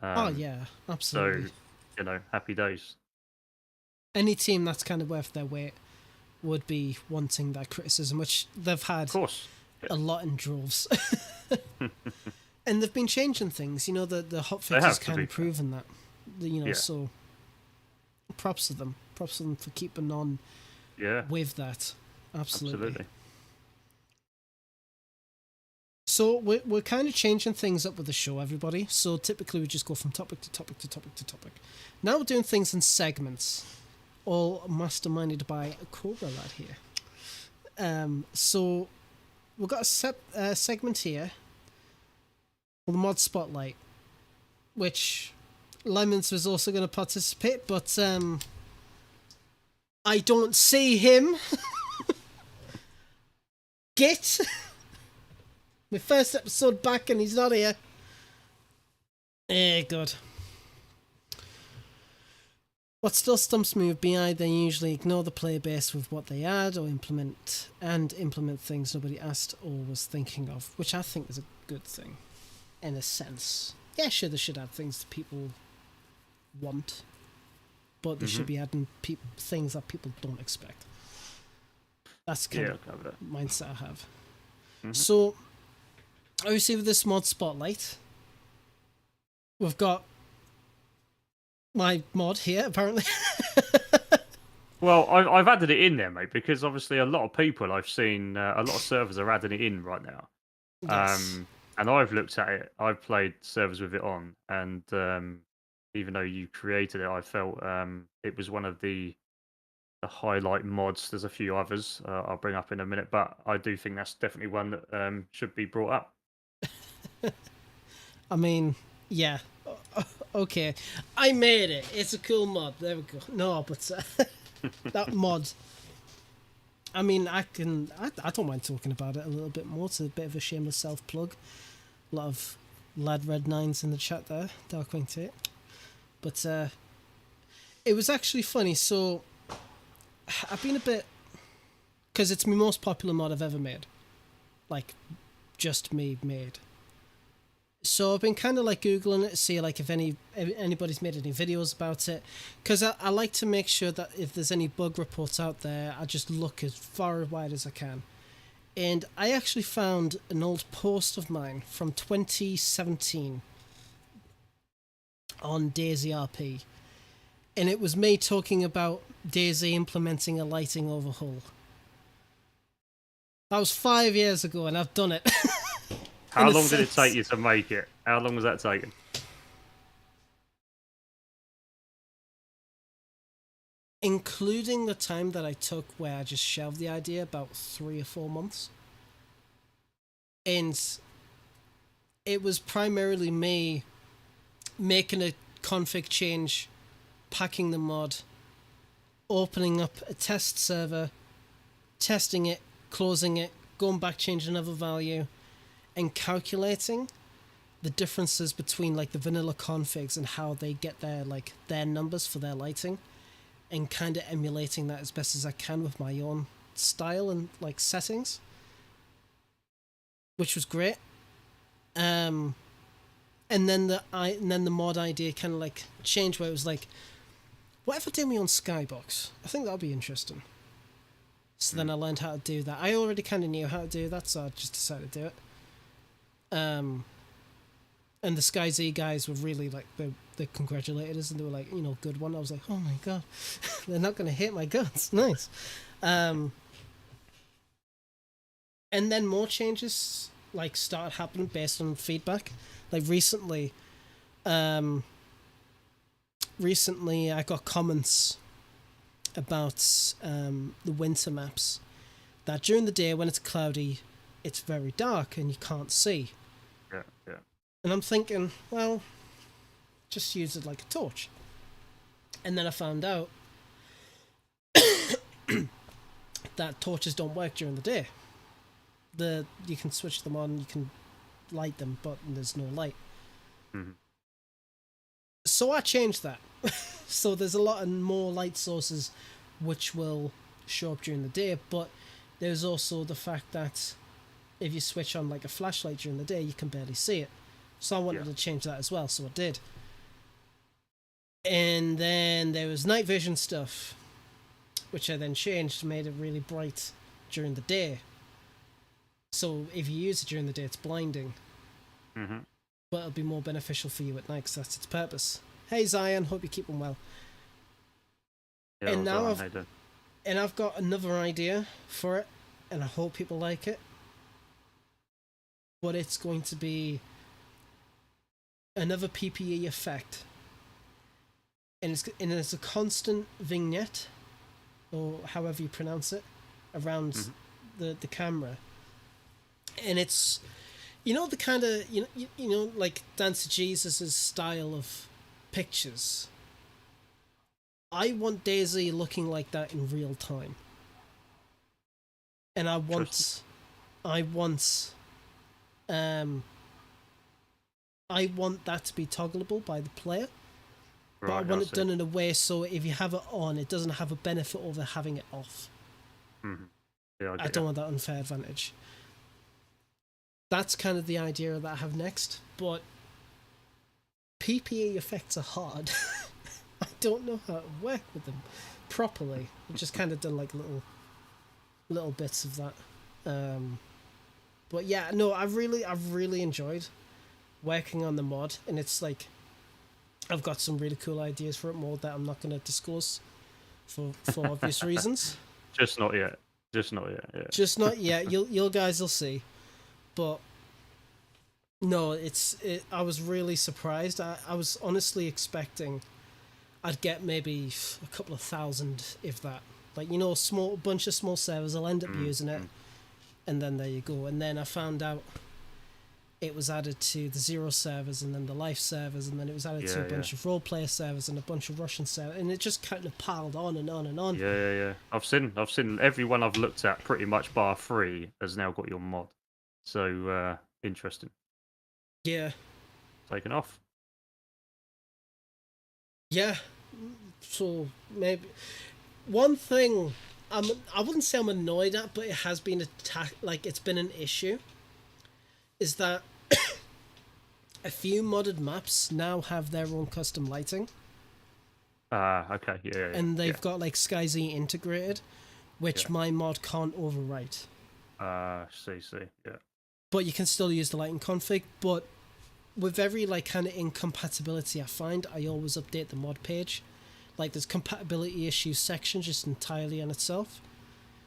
Oh, yeah, absolutely. So, happy days. Any team that's kind of worth their weight would be wanting that criticism, which they've had Of course. a lot in droves. And they've been changing things. You know, the hotfix They have, has to kind be of fair. proven that. Yeah. So props to them. Props to them for keeping on Yeah, with that. Absolutely. absolutely. So we're kind of changing things up with the show, everybody. So typically we just go from topic to topic to topic to topic. Now we're doing things in segments, all masterminded by a Cobra lad here. So we've got a segment here, the mod spotlight, which Lemons was also going to participate, but I don't see him. Git. My first episode back and he's not here. Good. What still stumps me with BI, they usually ignore the player base with what they add or implement things nobody asked or was thinking of, which I think is a good thing, in a sense. Yeah, sure, they should add things that people want, but they should be adding things that people don't expect. That's kind of mindset I have. So, obviously with this mod spotlight, we've got my mod here, apparently. Well, I've added it in there, mate, because obviously a lot of people I've seen, a lot of servers are adding it in right now. Yes. And I've looked at it. I've played servers with it on, and even though you created it, I felt it was one of the highlight mods. There's a few others I'll bring up in a minute, but I do think that's definitely one that should be brought up. I mean, yeah. Okay. I made it. It's a cool mod. There we go. No, but that mod. I mean, I don't mind talking about it a little bit more. It's a bit of a shameless self-plug. A lot of Lad Red Nines in the chat there. Darkwing Tate. But it was actually funny. So I've been a bit... Because it's my most popular mod I've ever made. Like, just me made. So I've been kind of like Googling it to see like if anybody's made any videos about it. Because I like to make sure that if there's any bug reports out there, I just look as far and wide as I can. And I actually found an old post of mine from 2017 on DayZ RP. And it was me talking about DayZ implementing a lighting overhaul. That was 5 years ago and I've done it. How long did it take you to make it? How long was that taking? Including the time that I took where I just shelved the idea, about 3 or 4 months. And it was primarily me making a config change, packing the mod, opening up a test server, testing it, closing it, going back, changing another value, and calculating the differences between like the vanilla configs and how they get their numbers for their lighting, and kind of emulating that as best as I can with my own style and like settings, which was great. And then the mod idea kind of like changed, where it was like, what if I do my own skybox? I think that'll be interesting. So then I learned how to do that. I already kind of knew how to do that, so I just decided to do it. And the SkyZ guys were really like, they congratulated us and they were like, good one. I was like, oh my god, they're not going to hate my guns. Nice. And then more changes like started happening based on feedback. Like recently I got comments about the winter maps, that during the day when it's cloudy, it's very dark and you can't see. Yeah. And I'm thinking, well, just use it like a torch. And then I found out that torches don't work during the day. You can switch them on, you can light them, but there's no light. Mm-hmm. So I changed that. So there's a lot of more light sources which will show up during the day, but there's also the fact that if you switch on like a flashlight during the day, you can barely see it. So I wanted to change that as well, so I did. And then there was night vision stuff, which I then changed, made it really bright during the day. So if you use it during the day, it's blinding. Mm-hmm. But it'll be more beneficial for you at night because that's its purpose. Hey Zion, hope you're keeping well. Yeah, And now I've I've got another idea for it, and I hope people like it. But it's going to be another PPE effect. And it's a constant vignette, or however you pronounce it, around the camera. And it's, you know, the kind of, you know, like Dance to Jesus' style of pictures. I want DayZ looking like that in real time. And I want that to be toggleable by the player. But I want it done in a way so if you have it on, it doesn't have a benefit over having it off. Mm-hmm. Yeah, I don't want that unfair advantage. That's kind of the idea that I have next, but PPE effects are hard. I don't know how to work with them properly. I've just kind of done like little bits of that. But yeah, no, I've really enjoyed working on the mod, and it's like I've got some really cool ideas for it, more that I'm not going to discuss for obvious reasons. Just not yet. Yeah. Just not yet. You guys will see. But no, I was really surprised. I was honestly expecting I'd get maybe a couple of thousand, if that. Like, you know, a bunch of small servers will end up using it, and then there you go. And then I found out it was added to the Zero servers, and then the Life servers, and then it was added to a bunch of role-player servers and a bunch of Russian servers, and it just kind of piled on and on and on. Yeah. I've seen everyone I've looked at, pretty much bar 3, has now got your mod. So, interesting. Yeah. Taken off. Yeah. So, maybe... One thing I wouldn't say I'm annoyed at, but it has been it's been an issue, is that a few modded maps now have their own custom lighting. Okay, yeah. And they've got like SkyZ integrated, which my mod can't overwrite. See, yeah. But you can still use the lighting config, but with every like kind of incompatibility I find, I always update the mod page. Like there's compatibility issues section just entirely on itself.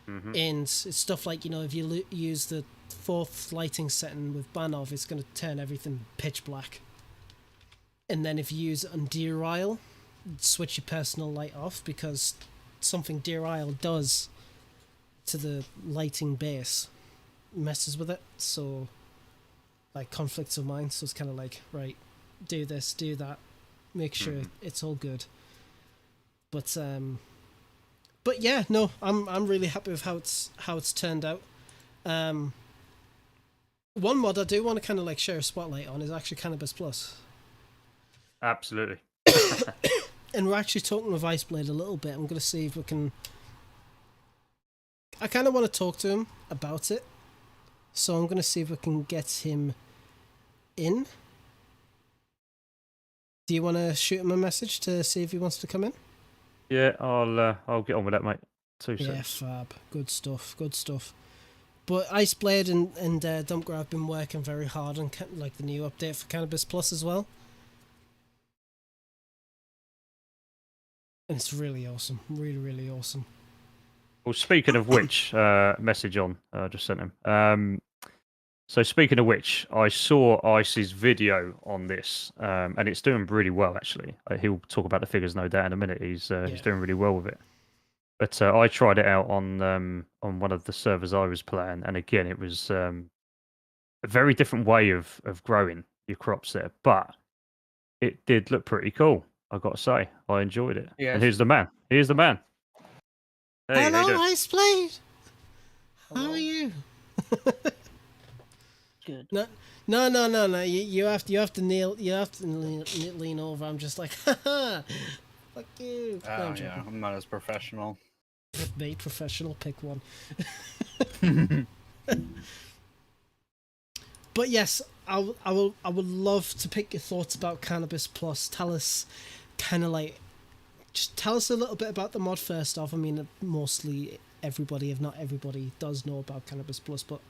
Mm-hmm. And it's stuff like, you know, if you use the 4th lighting setting with Banov, it's going to turn everything pitch black. And then if you use it on Deer Isle, switch your personal light off, because something Deer Isle does to the lighting base messes with it. So, like, conflicts of mind. So it's kind of like, right, do this, do that, make sure it's all good. But yeah, no, I'm really happy with how it's turned out. One mod I do want to kind of like share a spotlight on is actually Cannabis Plus. Absolutely. And we're actually talking with Iceblade a little bit. I'm going to see if we can... I kind of want to talk to him about it. So I'm going to see if we can get him in. Do you want to shoot him a message to see if he wants to come in? Yeah, I'll get on with that, mate. 2 seconds. Yeah, fab. Good stuff. But Iceblade and Dumpgra have been working very hard on like the new update for Cannabis Plus as well. And it's really awesome. Really, really awesome. Well, speaking of which, message on, I just sent him. So speaking of which, I saw Ice's video on this, and it's doing really well, actually. He'll talk about the figures, no doubt, in a minute. He's doing really well with it. But I tried it out on one of the servers I was playing, and again, it was a very different way of growing your crops there. But it did look pretty cool, I got to say. I enjoyed it. Yes. And here's the man. Hey, Hello, how you doing? Iceblade. How are you? Good. No. You have to lean over. I'm just like, haha, fuck you. No, I'm joking. I'm not as professional. Be professional. Pick one. But yes, I would love to pick your thoughts about Cannabis Plus. Tell us, just tell us a little bit about the mod first off. I mean, mostly everybody, if not everybody, does know about Cannabis Plus, but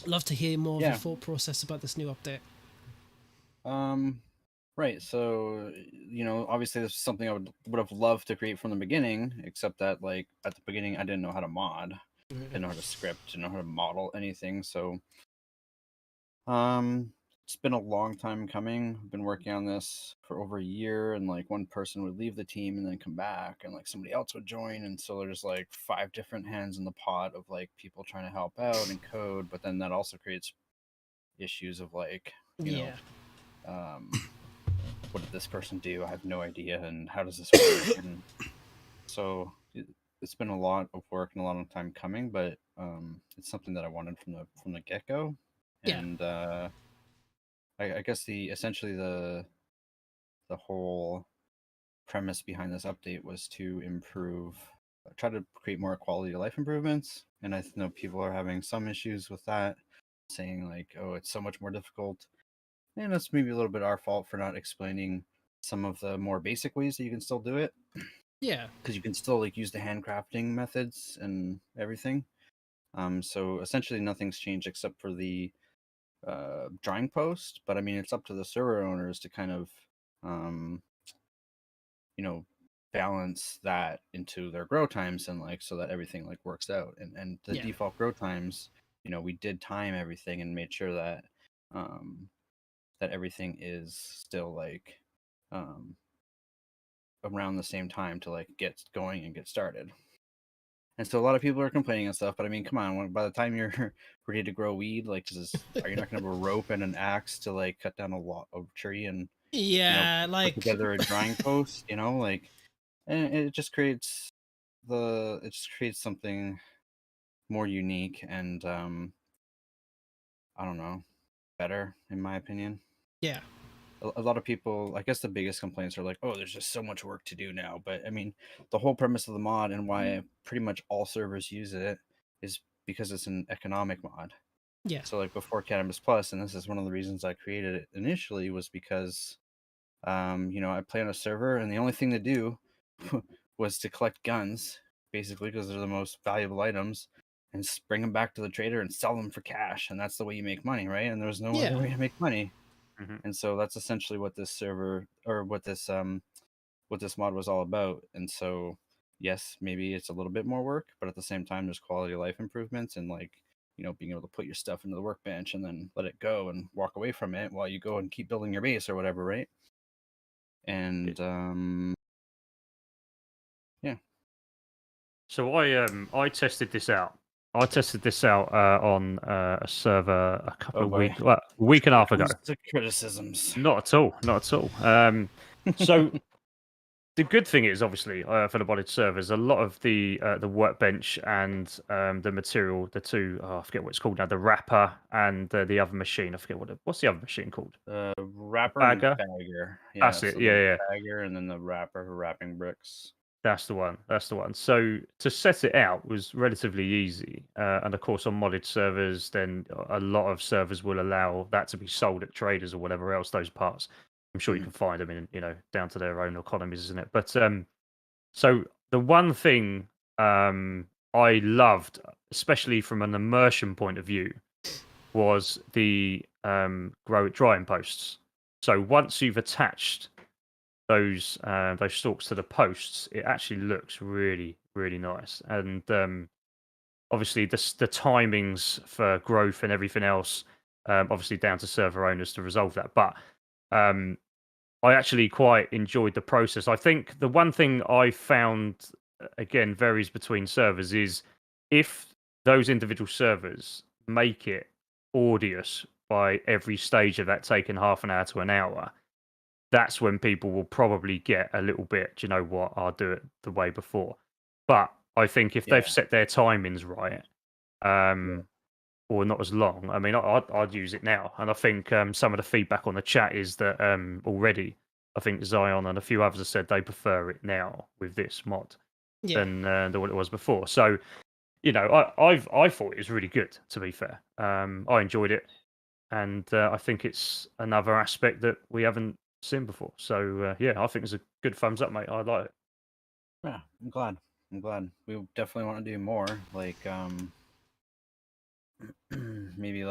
I'd love to hear more of your thought process about this new update. Right. So, obviously this is something I would have loved to create from the beginning, except that like at the beginning I didn't know how to mod, didn't know how to script, didn't know how to model anything. So, it's been a long time coming. I've been working on this for over a year, and like one person would leave the team and then come back, and like somebody else would join, and so there's like 5 different hands in the pot of like people trying to help out and code, but then that also creates issues of like, what did this person do? I have no idea, and how does this work? And so it's been a lot of work and a lot of time coming, but it's something that I wanted from the get go, and I guess essentially the whole premise behind this update was to try to create more quality of life improvements, and I know people are having some issues with that, saying like, oh, it's so much more difficult. And that's maybe a little bit our fault for not explaining some of the more basic ways that you can still do it. Yeah. Because you can still like use the handcrafting methods and everything. So essentially nothing's changed except for the drawing post. But I mean, it's up to the server owners to kind of, balance that into their grow times and like so that everything like works out. And the default grow times, we did time everything and made sure that that everything is still like around the same time to like get going and get started. And so a lot of people are complaining and stuff, but I mean, come on, by the time you're ready to grow weed, like, are you not going to have a rope and an axe to like cut down a lot of tree and like put together a drying post, like, and it just creates something more unique and I don't know, better in my opinion. Yeah. A lot of people, I guess the biggest complaints are like, oh, there's just so much work to do now. But I mean, the whole premise of the mod and why pretty much all servers use it is because it's an economic mod. Yeah. So like before Cannabis Plus, and this is one of the reasons I created it initially, was because, I play on a server and the only thing to do was to collect guns, basically, because they're the most valuable items, and bring them back to the trader and sell them for cash. And that's the way you make money, right? And there was no other way to make money. Mm-hmm. And so that's essentially what this server or what this mod was all about. And so yes, maybe it's a little bit more work, but at the same time there's quality of life improvements and like, being able to put your stuff into the workbench and then let it go and walk away from it while you go and keep building your base or whatever, right? And so I tested this out. On a server a couple of weeks, a week and a half ago. The criticisms. Not at all. So the good thing is, obviously, for the modded servers, a lot of the workbench and the material, the two, I forget what it's called now, the wrapper and the other machine. I forget what's the other machine called? Wrapper bagger? and bagger. Yeah, that's it. So yeah. Bagger and then the wrapper for wrapping bricks. That's the one. So to set it out was relatively easy, and of course on modded servers, then a lot of servers will allow that to be sold at traders or whatever else. Those parts, I'm sure you can find them in down to their own economies, isn't it? But so the one thing I loved, especially from an immersion point of view, was the drying posts. So once you've attached those stalks to the posts, it actually looks really, really nice. And obviously the timings for growth and everything else, obviously down to server owners to resolve that. But I actually quite enjoyed the process. I think the one thing I found, again, varies between servers is if those individual servers make it arduous by every stage of that taking half an hour to an hour, that's when people will probably get a little bit, do you know what, I'll do it the way before. But I think if they've set their timings right, or not as long. I mean, I'd use it now, and I think some of the feedback on the chat is that already. I think Zion and a few others have said they prefer it now with this mod Yeah. than what it was before. So, I thought it was really good. To be fair, I enjoyed it, and I think it's another aspect that we haven't seen before. So yeah, I think it's a good thumbs up, mate. I like it. Yeah, I'm glad. We definitely want to do more. Like maybe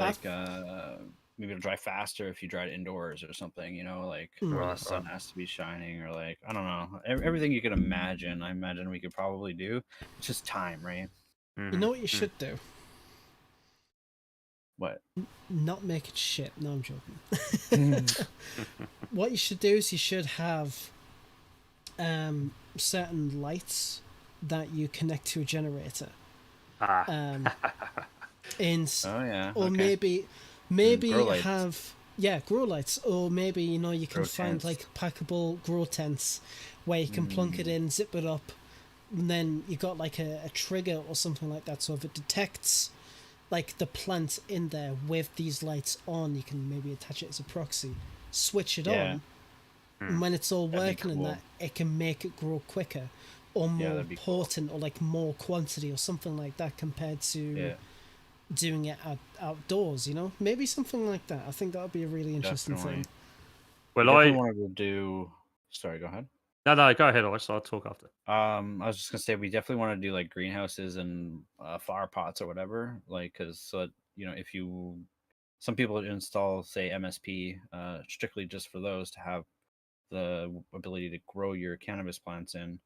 maybe it'll drive faster if you drive indoors or something. Like where the sun has to be shining, or like I don't know, everything you can imagine. I imagine we could probably do. It's just time, right? You know what you should do? What? Not make it shit. No, I'm joking. What you should do is you should have certain lights that you connect to a generator. Oh yeah. Or okay. maybe Grow lights. have grow lights, or maybe you can Grow find tents. like packable grow tents where you can plunk it in, zip it up, and then you got like a trigger or something like that. So if it detects like the plant in there with these lights on, you can maybe attach it as a proxy, switch it Yeah. on, and when it's all That'd be working and cool. that, it can make it grow quicker or Yeah, more that'd be cool. potent or like more quantity or something like that compared to Yeah. doing it outdoors. Maybe something like that. I think that would be a really interesting Definitely. thing. Well, I I definitely wanted to do. Sorry, go ahead. no, go ahead, Alex. I'll talk after. I was just gonna say we definitely want to do like greenhouses and flower pots or whatever, like because if some people install say MSP strictly just for those to have the ability to grow your cannabis plants in,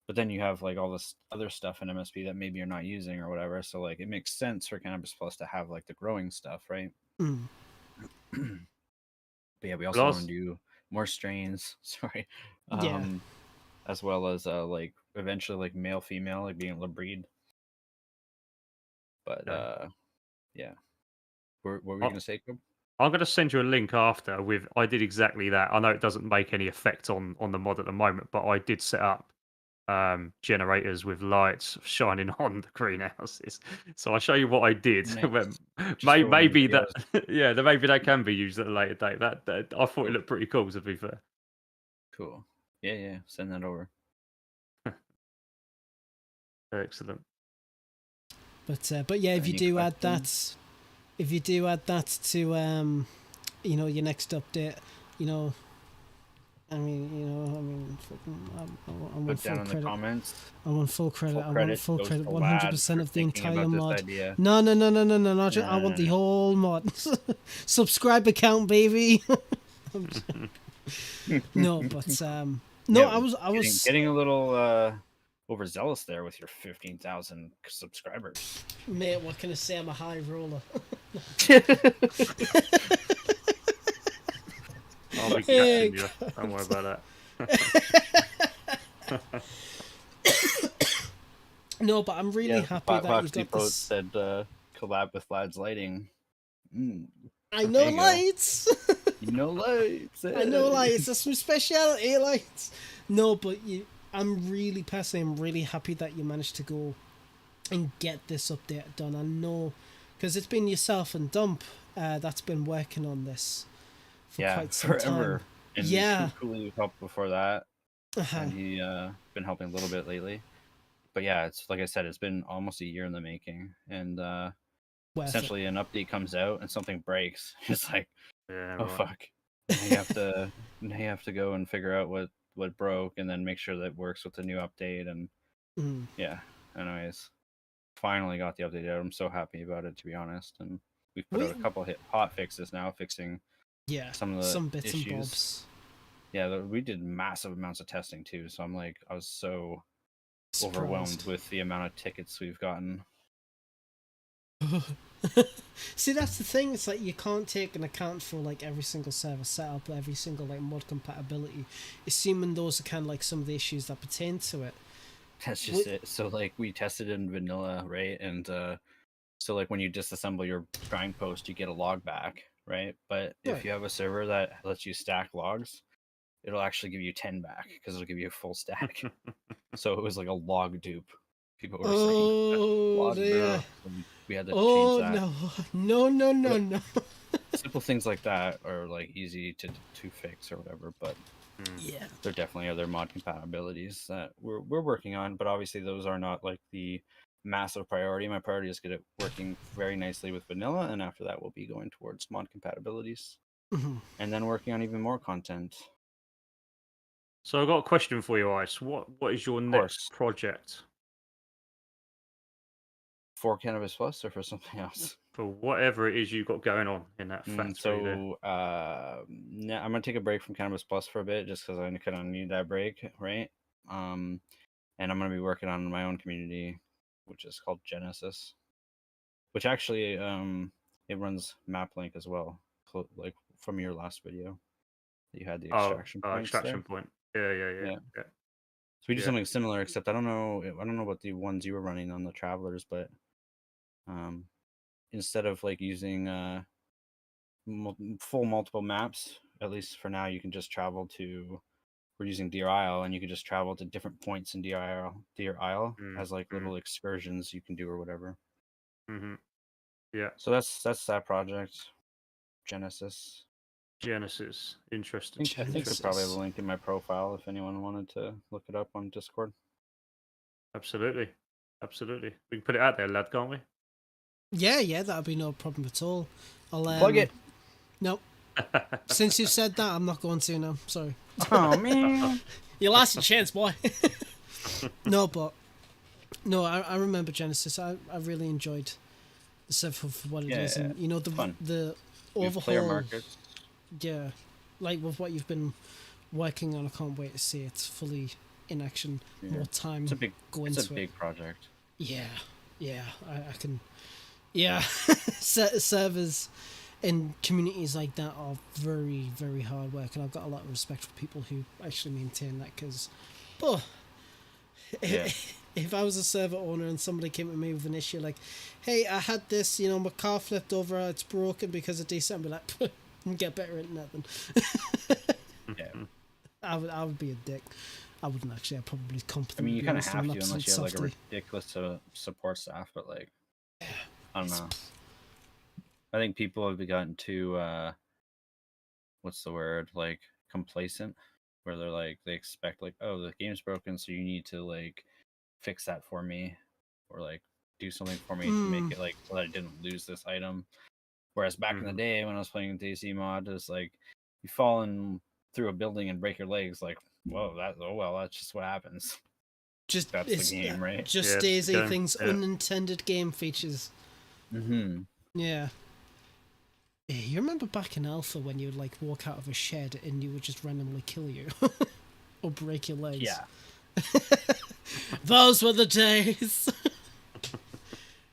but then you have like all this other stuff in MSP that maybe you're not using or whatever. So like it makes sense for Cannabis Plus to have like the growing stuff, right? Mm. But yeah, we Well, also want to do more strains. Sorry. Yeah. As well as like eventually like male female, like being able to breed. But yeah. What were you gonna say, Cobb? I'm going to send you a link after with. I did exactly that. I know it doesn't make any effect on the mod at the moment, but I did set up generators with lights shining on the greenhouses. So I'll show you what I did. Nice. Maybe that, yeah, maybe that can be used at a later date. That I thought it looked pretty cool. To be fair. Cool. Yeah. Send that over. Excellent. But yeah, if you Any do add questions? that to your next update, I'm on Put full down in the credit. comments. I'm on full credit. I want full goes credit, to 100% Lad of for the thinking entire about this mod. idea. No. I want the whole mod. Subscribe account, baby. No, but no, Yeah, I was getting a little overzealous there with your 15,000 subscribers. mate. What can I say? I'm a high roller. I'll be Hey, catching you. Don't worry about that. No, but I'm really happy that you've got Post this. said collab with Lad's Lighting. I know there you go. lights. Lights. I know lights. That's my speciality, lights. No, but I'm really happy that you managed to go and get this update done. I know, because it's been yourself and Dump that's been working on this for quite some forever. time. And Yeah. Cooley helped before that, Uh-huh. and he been helping a little bit lately. But yeah, it's like I said, it's been almost a year in the making, and essentially an update comes out and something breaks. It's like, Yeah. oh Right. fuck! Now you have to go and figure out what broke, and then make sure that works with the new update. And yeah, anyways, finally got the update out. I'm so happy about it, to be honest. And we've put out a couple hot fixes now, fixing some of the bits issues. and bobs. Yeah, we did massive amounts of testing too. So I was so overwhelmed with the amount of tickets we've gotten. See, that's the thing. It's like you can't take an account for like every single server setup, every single like mod compatibility. Assuming those are kind of like some of the issues that pertain to it. That's just it. So like we tested in vanilla, right? And so like when you disassemble your drying post, you get a log back, right? But if you have a server that lets you stack logs, it'll actually give you 10 back because it'll give you a full stack. So it was like a log dupe. People were saying log yeah. we had to Oh change that. no. Simple things like that are like easy to fix or whatever, but Yeah. there definitely are other mod compatibilities that we're working on. But obviously, those are not like the massive priority. My priority is to get it working very nicely with vanilla, and after that, we'll be going towards mod compatibilities, Mhm. and then working on even more content. So I've got a question for you, Ice. What is your Of next course, project for Cannabis Plus or for something else. for whatever it is you've got going on in that factory there? So I'm gonna take a break from Cannabis Plus for a bit, just because I kind of need that break, right? And I'm gonna be working on my own community, which is called Genesis, which actually it runs MapLink as well, like from your last video that you had the extraction points there. Extraction point. Yeah. Yeah. So we do Yeah. something similar, except I don't know what the ones you were running on the Travelers, but instead of like using full multiple maps, at least for now, you can just travel to. We're using Deer Isle, and you can just travel to different points in Deer Isle as like little excursions you can do or whatever. Mm-hmm. Yeah. So that's that project, Genesis. Interesting. I think I probably have a link in my profile if anyone wanted to look it up on Discord. Absolutely. We can put it out there, lad, can't we? Yeah, that'd be no problem at all. I'll Plug it. Nope. Since you said that, I'm not going to now. Sorry. Oh man. You lost your chance, boy. No, I remember Genesis. I really enjoyed the server for what it is, and you know the overhaul. Player markets. Yeah, like with what you've been working on, I can't wait to see it fully in action. Yeah. More time. It's a big. Go It's into a big project. Yeah, I can. Yeah, servers in communities like that are very, very hard work, and I've got a lot of respect for people who actually maintain that. Because, Yeah. if I was a server owner and somebody came to me with an issue like, "Hey, I had this, my car flipped over, it's broken because of DC," I'd be like, "Get better internet than." Yeah. I would be a dick. I wouldn't actually. I'd probably complain. I mean, you kind of have to unless you have like a ridiculous support staff, but like, I don't know. I think people have gotten too, what's the word, like complacent, where they're like, they expect like, oh, the game's broken, so you need to like fix that for me, or like do something for me to make it like so that I didn't lose this item. Whereas back in the day when I was playing DayZ mod, it's like you fall in through a building and break your legs, like, whoa, that's just what happens. That's the game, right? Just DayZ things, unintended game features. Yeah. Yeah, you remember back in Alpha when you would like walk out of a shed and you would just randomly kill you or break your legs? Yeah. Those were the days.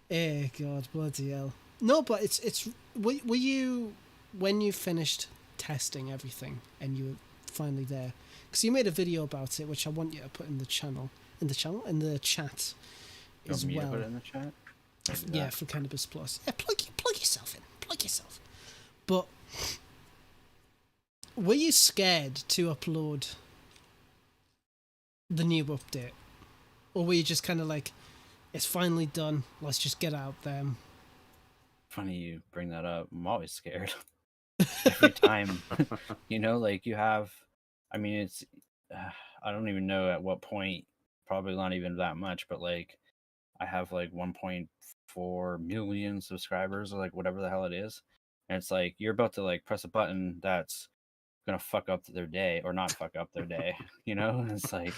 Eh, God, bloody hell. No, but it's. Were you when you finished testing everything and you were finally there? Because you made a video about it, which I want you to put in the chat as me well. To put it in the chat? Yeah, for Cannabis Plus. Yeah, plug yourself in. Plug yourself. But were you scared to upload the new update, or were you just kind of like, it's finally done, let's just get out there? Funny you bring that up. I'm always scared every time. Like you have. I mean, it's. I don't even know at what point. Probably not even that much, but like, I have like 1.4 million subscribers, or like whatever the hell it is, and it's like you're about to like press a button that's gonna fuck up their day or not fuck up their day. It's like,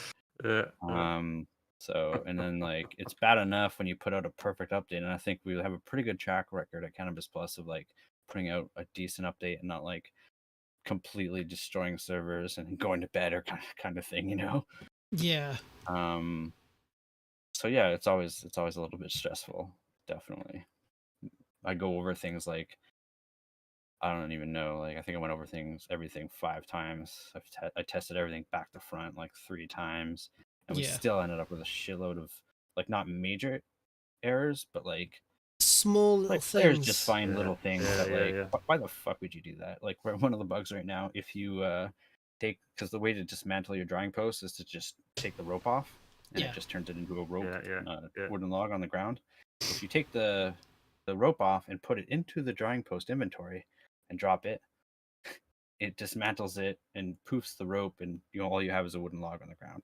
So, and then like it's bad enough when you put out a perfect update, and I think we have a pretty good track record at Cannabis Plus of like putting out a decent update and not like completely destroying servers and going to bed or kind of thing, Yeah. So yeah, it's always a little bit stressful. Definitely, I go over things like I don't even know. Like I think I went over everything 5 times. I tested everything back to front like 3 times. And we still ended up with a shitload of like not major errors, but like small little like things. Players just find little things that like why the fuck would you do that? Like one of the bugs right now, if you because the way to dismantle your drying post is to just take the rope off, and it just turns it into a rope, wooden log on the ground. If you take the the rope off and put it into the drying post inventory and drop it, it dismantles it and poofs the rope, and all you have is a wooden log on the ground.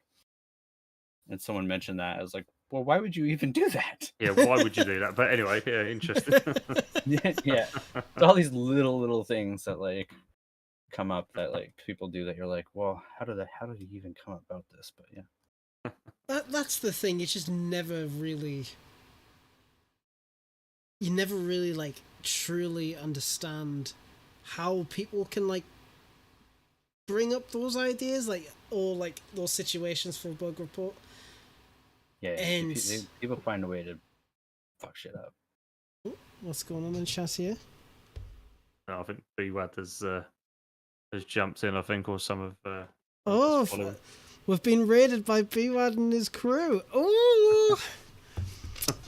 And someone mentioned that. I was like, well, why would you even do that? Yeah, why would you do that? But anyway, yeah, interesting. Yeah. It's all these little things that like come up that like people do that you're like, well, how did you even come about this? But yeah. That's the thing. You never really like truly understand how people can like bring up those ideas, like, or like those situations for a bug report. Yeah, And people find a way to fuck shit up. What's going on in chat here? No, I think BWAD has jumped in, I think, or some of We've been raided by BWAD and his crew. Oh,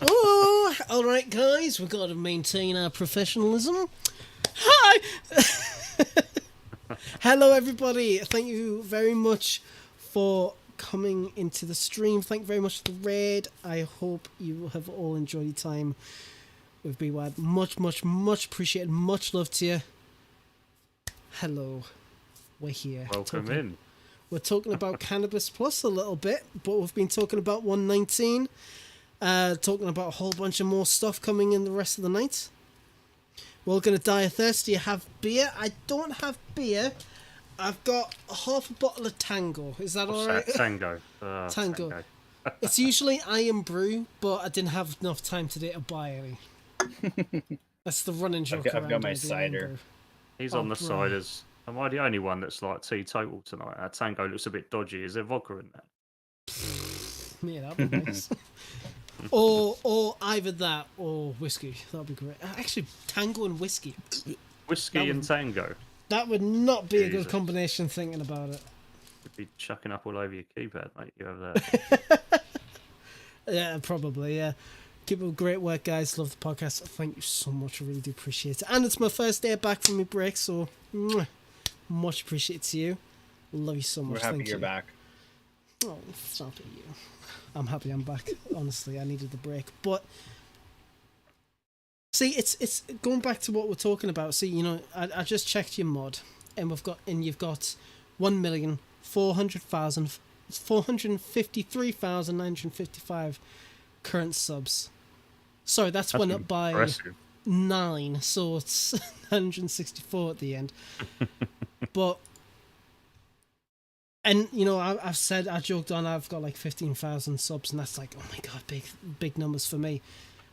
oh! All right, guys, we've got to maintain our professionalism. Hi. Hello, everybody. Thank you very much for coming into the stream. Thank you very much for the raid. I hope you have all enjoyed your time with BWAD. Much appreciated. Much love to you. Hello. We're here. Welcome in. We're talking about Cannabis Plus a little bit, but we've been talking about 119. Talking about a whole bunch of more stuff coming in the rest of the night. We're all going to die of thirst. Do you have beer? I don't have beer. I've got half a bottle of Tango. Is that all right? Tango. Tango. It's usually Iron Brew, but I didn't have enough time today to buy any. That's the running joke. I've got my cider. He's on the ciders. Am I the only one that's like teetotal tonight? Our Tango looks a bit dodgy. Is there vodka in that? Yeah, that'd be nice. or either that or whiskey. That'd be great. Actually, Tango and whiskey. Whiskey and Tango. That would not be a good combination, thinking about it. You'd be chucking up all over your keypad, mate. You have that. Yeah, probably, yeah. Keep up great work, guys. Love the podcast. Thank you so much. I really do appreciate it. And it's my first day back from my break, so much appreciated to you. Love you so much. We're happy you're back. Oh, stop it, you. I'm happy I'm back. Honestly, I needed the break. But see, it's going back to what we're talking about. See, I just checked your mod, and you've got 453,955 current subs. That's That's went up by impressive. 9, so it's 164 at the end. But and I joked on I've got like 15,000 subs, and that's like, oh my god, big numbers for me.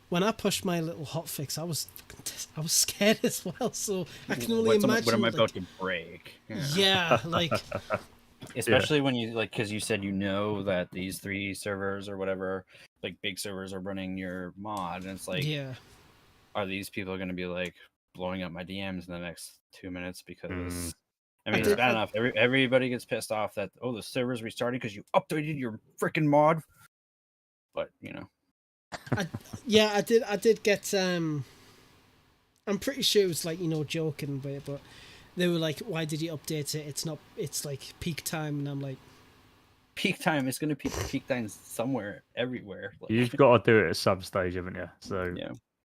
When I pushed my little hotfix, I was scared as well. So I can only imagine. What am I about to break? Yeah, like. Especially when you because you said that these 3 servers or whatever, like big servers, are running your mod, and it's like, yeah, are these people going to be like blowing up my DMs in the next 2 minutes? Because I mean, it's bad enough. Everybody gets pissed off that the server's restarting because you updated your freaking mod. But I did get. I'm pretty sure it was like joking, but they were like, "Why did you update it? It's like peak time," and I'm like, "Peak time? It's gonna peak time somewhere, everywhere." You've got to do it at some stage, haven't you? So yeah.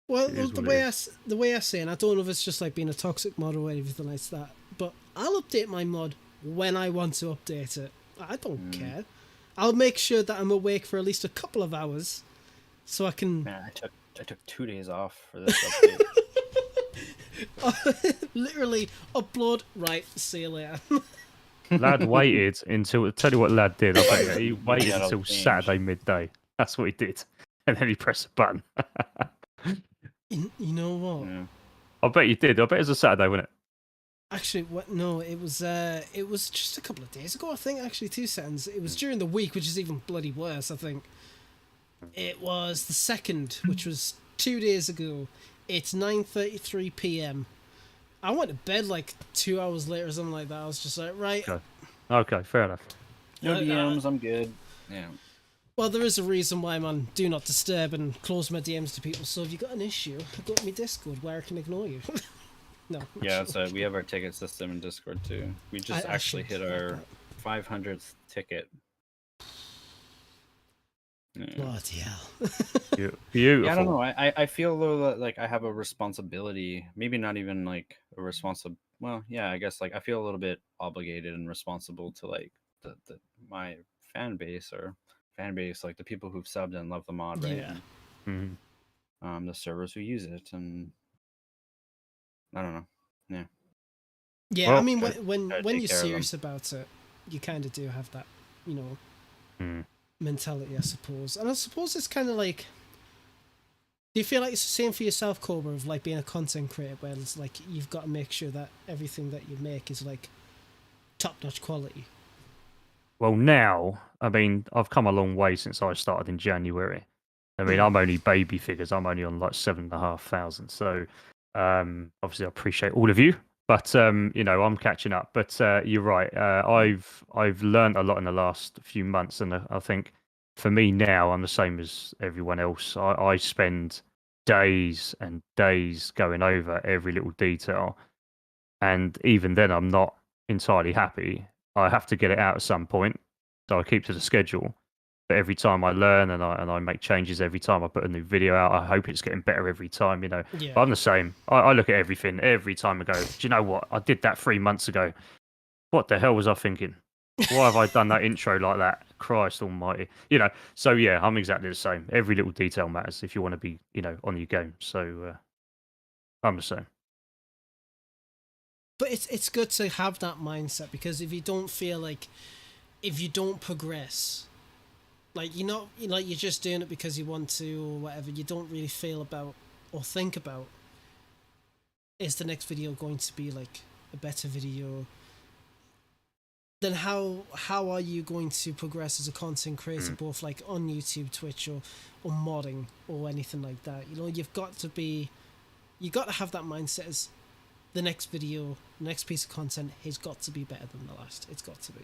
Well, the way I say, and I don't know if it's just like being a toxic mod or anything like that, but I'll update my mod when I want to update it. I don't care. I'll make sure that I'm awake for at least a couple of hours, so I can. Man, I took 2 days off for this update. Literally upload, right, see you later. Lad waited until, tell you what Lad did, I bet he waited until Saturday midday. That's what he did. And then he pressed a button. You know what? Yeah. I bet you did. I bet it was a Saturday, wasn't it? Actually, no, it was just a couple of days ago, I think, actually, 2 seconds. It was during the week, which is even bloody worse, I think. It was the 2nd, which was 2 days ago. It's 9:33 p.m. I went to bed like 2 hours later or something like that. I was just like, right. Okay, fair enough. No DMs, I'm good. Yeah. Well, there is a reason why I'm on Do Not Disturb and close my DMs to people. So if you've got an issue, go to my Discord where I can ignore you. No. Yeah, so we have our ticket system in Discord too. We just actually hit our 500th ticket. Bloody hell. Beautiful. Yeah, I don't know. I feel though that like I have a responsibility. Maybe not even like a responsible. Well, yeah, I guess like I feel a little bit obligated and responsible to like the my fan base, like the people who've subbed and love the mod, right? Yeah. Mhm. And, the servers who use it, and I don't know. Yeah. Yeah, Well, I mean, gotta when take you're care of them. serious about it, you kind of do have that, you know, Mm. mentality, I suppose. And I suppose it's kind of like, do you feel like it's the same for yourself, Cobra, of like being a content creator, where it's like you've got to make sure that everything that you make is like top-notch quality? Well, now, I mean, I've come a long way since I started in January. I mean, I'm only baby figures. I'm only on like 7,500. So, obviously, I appreciate all of you, but you know, I'm catching up. But you're right. I've learned a lot in the last few months, and I think for me now, I'm the same as everyone else. I spend days and days going over every little detail, and even then, I'm not entirely happy. I have to get it out at some point, so I keep to the schedule. But every time I learn and I make changes, every time I put a new video out, I hope it's getting better every time, you know. Yeah. But I'm the same. I look at everything every time I go, do you know what? I did that 3 months ago. What the hell was I thinking? Why have I done that intro like that? Christ almighty. You know, so yeah, I'm exactly the same. Every little detail matters if you want to be, you know, on your game. So I'm the same. But it's good to have that mindset, because if you don't feel like, if you don't progress, like you're not, like you're just doing it because you want to or whatever, you don't really feel about or think about, is the next video going to be like a better video, then how are you going to progress as a content creator, both like on YouTube, Twitch, or modding or anything like that? You know, you got to have that mindset as the next video, next piece of content has got to be better than the last. It's got to be.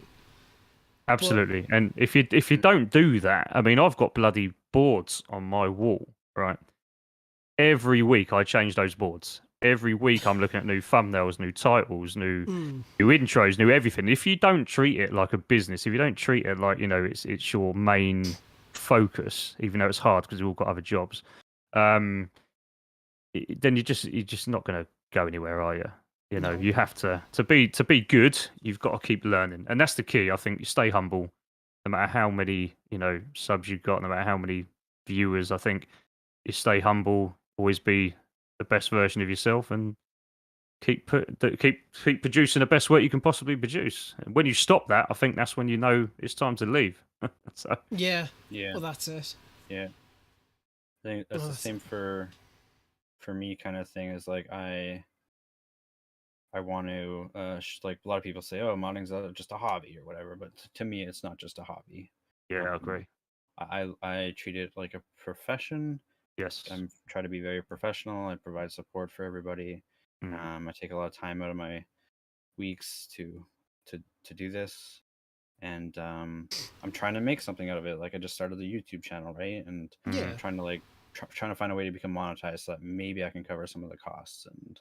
Absolutely. And if you don't do that, I mean, I've got bloody boards on my wall, right? Every week I change those boards. Every week I'm looking at new thumbnails, new titles, new intros, new everything. If you don't treat it like a business, if you don't treat it like, you know, it's your main focus, even though it's hard because we've all got other jobs, then you're just not going to go anywhere, are you? You know, No. you have to be good. You've got to keep learning, and that's the key. I think you stay humble, no matter how many, you know, subs you've got, no matter how many viewers. I think you stay humble, always be the best version of yourself, and keep producing the best work you can possibly produce. And when you stop that, I think that's when you know it's time to leave. So Yeah. Yeah. Well, that's it. Yeah. I think that's Well, the same for me, kind of thing. Is like I want to like a lot of people say, oh, modding's just a hobby or whatever, but to me it's not just a hobby. yeah, I agree. I treat it like a profession. Yes. I'm try to be very professional. I provide support for everybody. I take a lot of time out of my weeks to do this, and I'm trying to make something out of it. Like I just started the YouTube channel, right? And Yeah. I'm trying to like trying to find a way to become monetized so that maybe I can cover some of the costs. And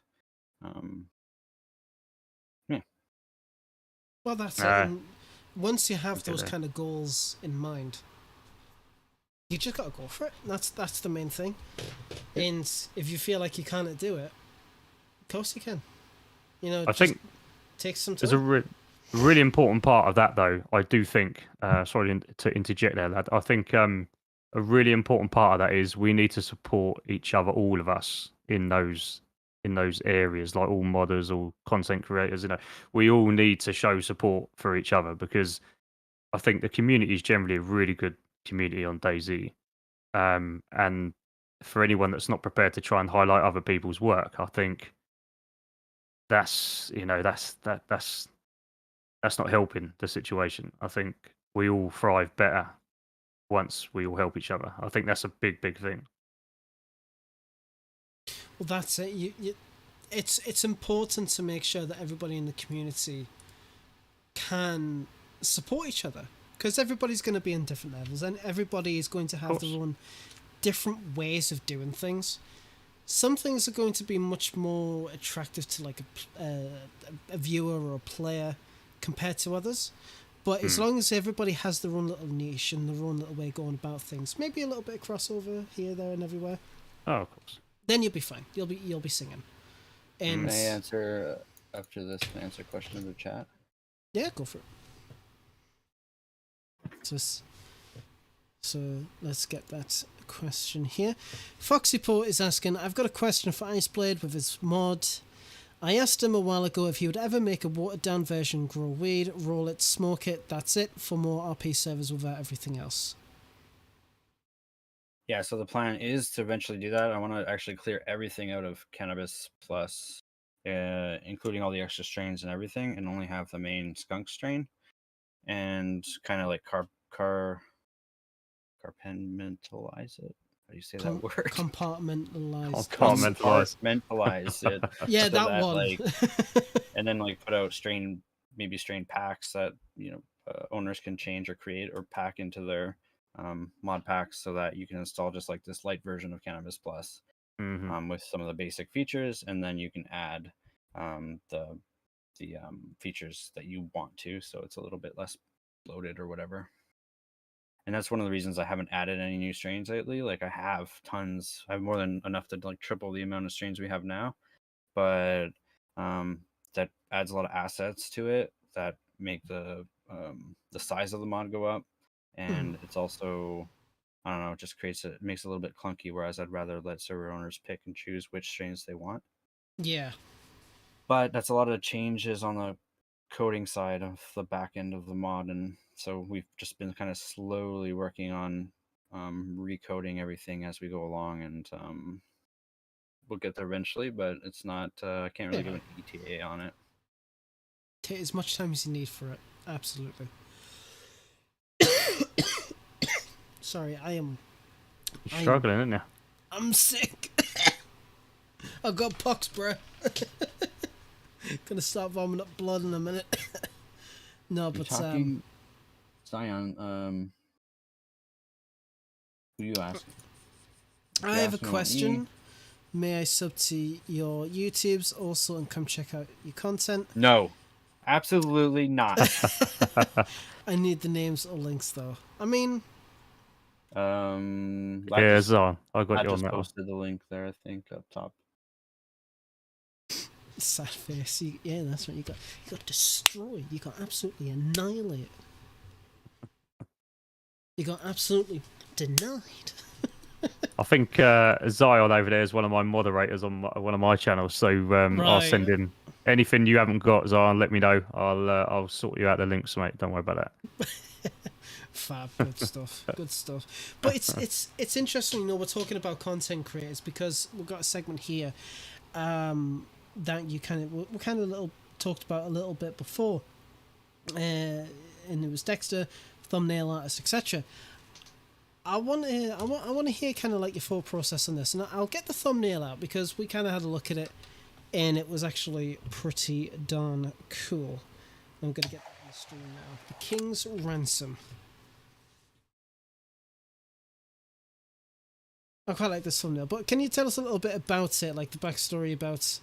Well, that's it. Nah. And once you have Okay, those there. kind of goals in mind, you just gotta go for it. That's the main thing. And if you feel like you can't do it, of course you can. You know, I just think take some time. there's a really important part of that, though. I do think. Sorry to interject there, lad. I think a really important part of that is we need to support each other, all of us, in those areas, like all modders, all content creators. You know, we all need to show support for each other, because I think the community is generally a really good community on DayZ. And for anyone that's not prepared to try and highlight other people's work, I think that's not helping the situation. I think we all thrive better once we all help each other. I think that's a big thing. Well, that's it. It's important to make sure that everybody in the community can support each other, because everybody's going to be in different levels, and everybody is going to have their own different ways of doing things. Some things are going to be much more attractive to like a viewer or a player compared to others, But as long as everybody has their own little niche and their own little way of going about things, maybe a little bit of crossover here, there, and everywhere, Oh, of course. then you'll be fine. You'll be singing. And Can I answer after this? Can I answer a question in the chat? yeah, go for it. So let's get that question here. Foxypo is asking, I've got a question for Iceblade with his mod. I asked him a while ago if he would ever make a watered down version, grow weed, roll it, smoke it, that's it, for more RP servers without everything else. Yeah, so the plan is to eventually do that. I want to actually clear everything out of Cannabis Plus, including all the extra strains and everything, and only have the main skunk strain, and kind of like compartmentalize it. How do you say that word? Compartmentalize. Compartmentalize it. Yeah, so that one. Like, and then like put out maybe strain packs that owners can change or create or pack into their mod packs, so that you can install just like this light version of Cannabis Plus with some of the basic features, and then you can add the features that you want to, so it's a little bit less bloated or whatever. And that's one of the reasons I haven't added any new strains lately. Like I have tons. I have more than enough to like triple the amount of strains we have now, but that adds a lot of assets to it that make the size of the mod go up, and it's also, I don't know, it just makes it a little bit clunky. Whereas I'd rather let server owners pick and choose which strains they want. Yeah. But that's a lot of changes on the coding side of the back end of the mod, and so we've just been kind of slowly working on recoding everything as we go along, and we'll get there eventually, but it's not I can't really give an ETA on it. Take as much time as you need for it. Absolutely. Sorry, You're struggling, aren't you? I'm sick. I've got pox, bro. Gonna start vomiting up blood in a minute. No, but Zion, who you ask? I have a question. May I sub to your YouTubes also and come check out your content? No, absolutely not. I need the names or links though. I mean, yeah, Zion, I got you on that one. Posted the link there, I think, up top. Sad face. Yeah, that's what you got. You got destroyed. You got absolutely annihilated. You got absolutely denied. I think Zion over there is one of my moderators on one of my channels, so I'll send in anything you haven't got, Zion. Let me know. I'll sort you out the links, mate. Don't worry about that. Fab, good stuff, good stuff. But it's interesting, you know, we're talking about content creators because we've got a segment here that we kind of little talked about a little bit before, and it was Dexter, thumbnail artist, etc. I want to hear kind of like your thought process on this, and I'll get the thumbnail out because we kind of had a look at it, and it was actually pretty darn cool. I'm gonna get that on the stream now. The King's Ransom. I quite like this thumbnail, but can you tell us a little bit about it, like the backstory about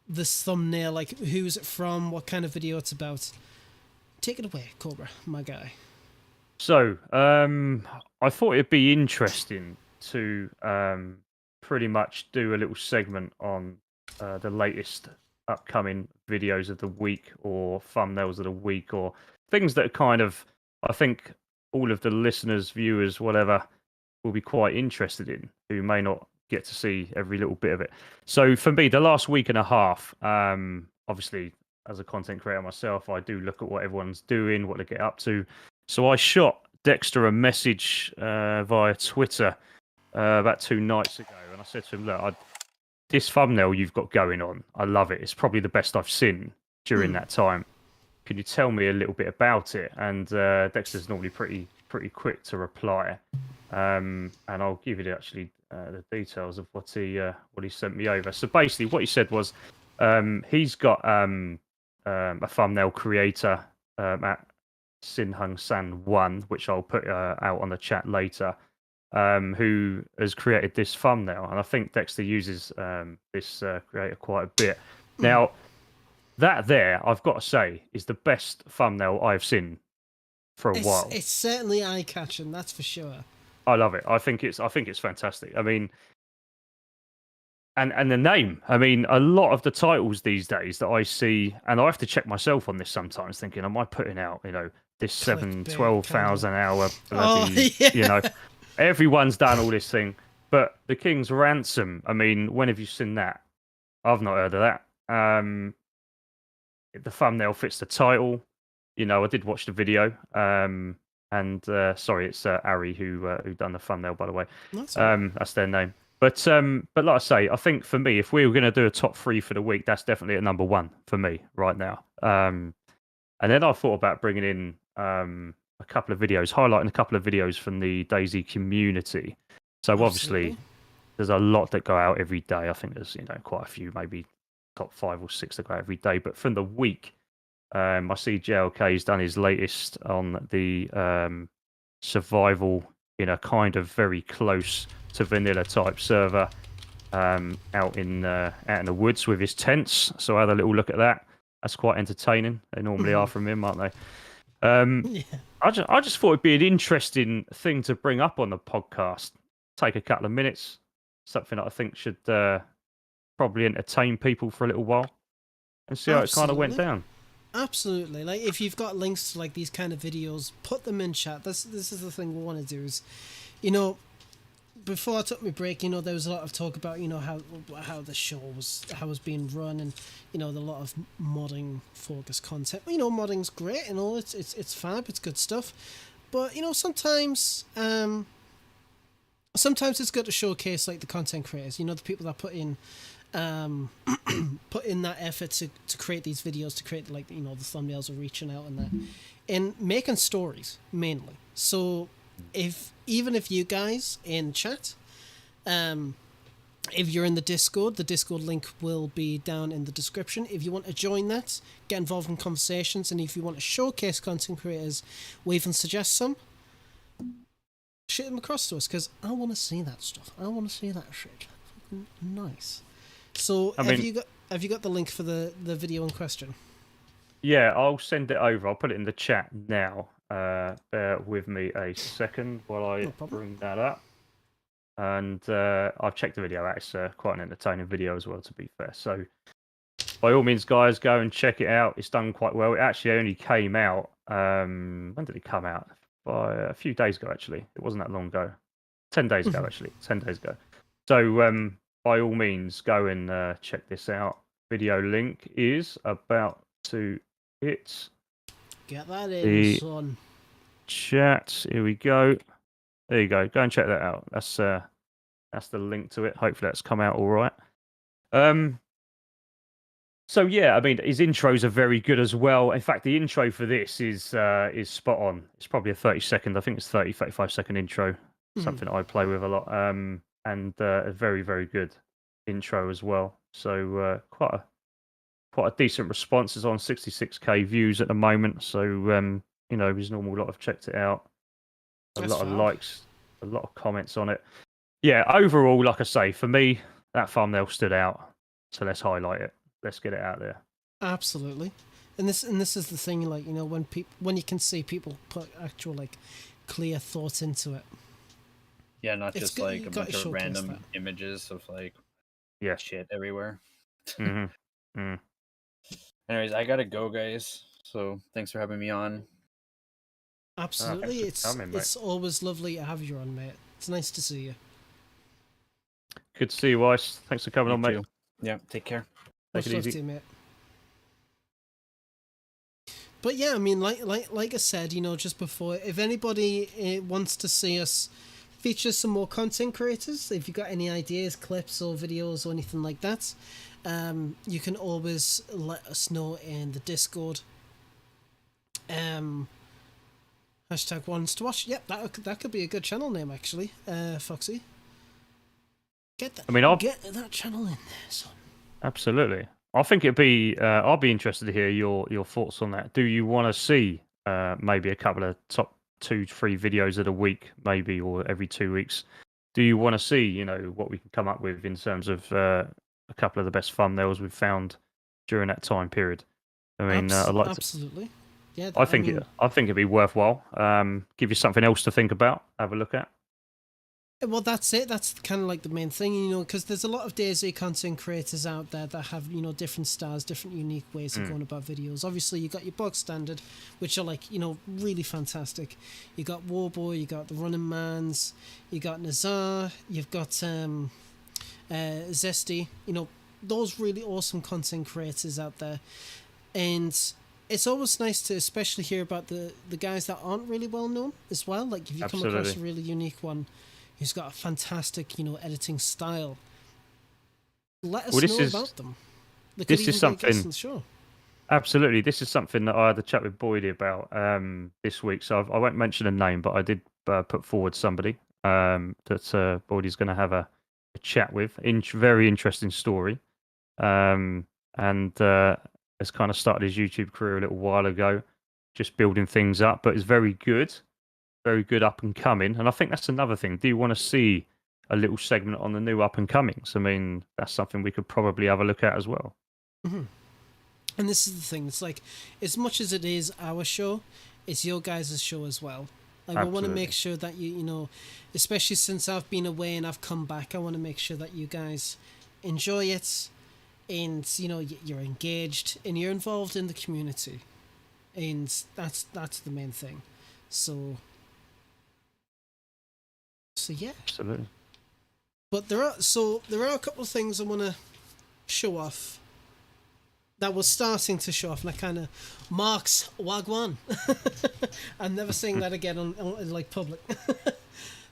this thumbnail, like who's it from, what kind of video it's about? Take it away, Cobra, my guy. So, I thought it'd be interesting to pretty much do a little segment on the latest upcoming videos of the week or thumbnails of the week or things that kind of, I think all of the listeners, viewers, whatever, will be quite interested in, who may not get to see every little bit of it. So for me, the last week and a half, obviously as a content creator myself, I do look at what everyone's doing, what they get up to. So I shot Dexter a message via Twitter about 2 nights ago, and I said to him, look, this thumbnail you've got going on, I love it. It's probably the best I've seen during that time. Can you tell me a little bit about it? And Dexter's normally pretty quick to reply. And I'll give you the details of what he sent me over. So basically, what he said was he's got a thumbnail creator at Sinhung San 1, which I'll put out on the chat later, who has created this thumbnail, and I think Dexter uses this creator quite a bit. Now, that there, I've got to say, is the best thumbnail I've seen for a while. It's certainly eye catching, that's for sure. I love it. I think it's fantastic. I mean, and the name. I mean, a lot of the titles these days that I see, and I have to check myself on this sometimes, thinking, am I putting out, this Clickbait 12,000 hour Oh, bloody, yeah. everyone's done all this thing. But The King's Ransom, I mean, when have you seen that? I've not heard of that. The thumbnail fits the title. I did watch the video. And sorry, it's Ari who done the thumbnail, by the way. That's all right. That's their name. But like I say, I think for me, if we were going to do a top 3 for the week, that's definitely at number 1 for me right now. And then I thought about bringing in a couple of videos, highlighting a couple of videos from the DayZ community. So obviously, Absolutely. there's a lot that go out every day. I think there's quite a few, maybe top 5 or 6 that go out every day. But from the week, I see JLK's done his latest on the survival in a kind of very close to vanilla type server out in the woods with his tents. So I had a little look at that. That's quite entertaining. They normally are from him, aren't they? Yeah. I just thought it'd be an interesting thing to bring up on the podcast. Take a couple of minutes. Something that I think should probably entertain people for a little while and see how it kind of went Absolutely. down. Absolutely. Like, if you've got links to like these kind of videos, put them in chat. This is the thing we want to do is, before I took my break, there was a lot of talk about, how the show was, how it was being run, and, the lot of modding focused content. Modding's great and all, it's fab, it's good stuff. But, sometimes it's good to showcase like the content creators, the people that put in that effort to create these videos, to create like the thumbnails are reaching out and that, and making stories mainly. So even if you guys in chat, if you're in the Discord link will be down in the description. If you want to join that, get involved in conversations, and if you want to showcase content creators, we even suggest some, shoot them across to us, because I want to see that stuff. I want to see that shit. Fucking nice. So have you got the link for the video in question? Yeah, I'll send it over. I'll put it in the chat now. Bear with me a second while I bring that up. And I've checked the video out. It's quite an entertaining video as well, to be fair. So by all means, guys, go and check it out. It's done quite well. It actually only came out. When did it come out? A few days ago, actually. It wasn't that long ago. 10 days ago, actually. 10 days ago. So by all means, go and check this out. Video link is about to hit. Get that in, the son. Chat. Here we go. There you go. Go and check that out. That's the link to it. Hopefully that's come out all right. So yeah, I mean, his intros are very good as well. In fact, the intro for this is spot on. It's probably a 30-second. I think it's 35-second intro. Something I play with a lot. And a very, very good intro as well. So quite a decent response. It's on 66k views at the moment. So his normal lot have checked it out. A lot of likes, a lot of comments on it. Yeah, overall, like I say, for me, that thumbnail stood out. So let's highlight it. Let's get it out there. Absolutely. And this is the thing, like, when you can see people put actual like clear thought into it. Yeah, not It's just good- like you a gotta bunch of showcase random that. images of like Yeah. shit everywhere. Mm-hmm. Anyways, I gotta go, guys. So thanks for having me on. Absolutely. thanks for coming, mate. It's always lovely to have you on, mate. It's nice to see you. Good to see you, Weiss. Thanks for coming You on, mate. too. Yeah, take care. Much Take it love easy. to you, mate. But yeah, I mean, like I said, just before, if anybody wants to see us feature some more content creators, if you got any ideas, clips or videos or anything like that, you can always let us know in the Discord. Hashtag wants to watch. Yep, that could be a good channel name, actually. Foxy, get that. I mean, get that channel in there, son. Absolutely. I think it'd be. I'll be interested to hear your thoughts on that. Do you want to see maybe a couple of top 2-3 videos of the week, maybe, or every 2 weeks? Do you want to see, what we can come up with in terms of a couple of the best thumbnails we've found during that time period? I mean, I'd like to. Absolutely. Yeah, I think it'd be worthwhile. Give you something else to think about. Have a look at. Well, that's it. That's kind of like the main thing, you know, because there's a lot of DayZ content creators out there that have, you know, different styles, different unique ways of going about videos. Obviously, you got your bog standard, which are like, you know, really fantastic. You got Warboy, you got the Running Mans, you got Nazar, you've got Zesty, you know, those really awesome content creators out there. And it's always nice to especially hear about the guys that aren't really well known as well. Like if you come across a really unique one who's got a fantastic, you know, editing style, let us know about them. This is something. Sure. Absolutely, this is something that I had a chat with Boydie about this week. So I won't mention a name, but I did put forward somebody that Boydie's going to have a chat with. Very interesting story, and has kind of started his YouTube career a little while ago, just building things up. But it's very good up and coming. And I think that's another thing. Do you want to see a little segment on the new up and comings? I mean, that's something we could probably have a look at as well. Mm-hmm. And this is the thing. It's like, as much as it is our show, it's your guys' show as well. Like, we want to make sure that you know, especially since I've been away and I've come back, I want to make sure that you guys enjoy it, and you know, you're engaged and you're involved in the community, and that's the main thing. So yeah, absolutely. But there are a couple of things I want to show off. That was starting to show off, and I kind of marks wagwan. I'm never saying that again on like public.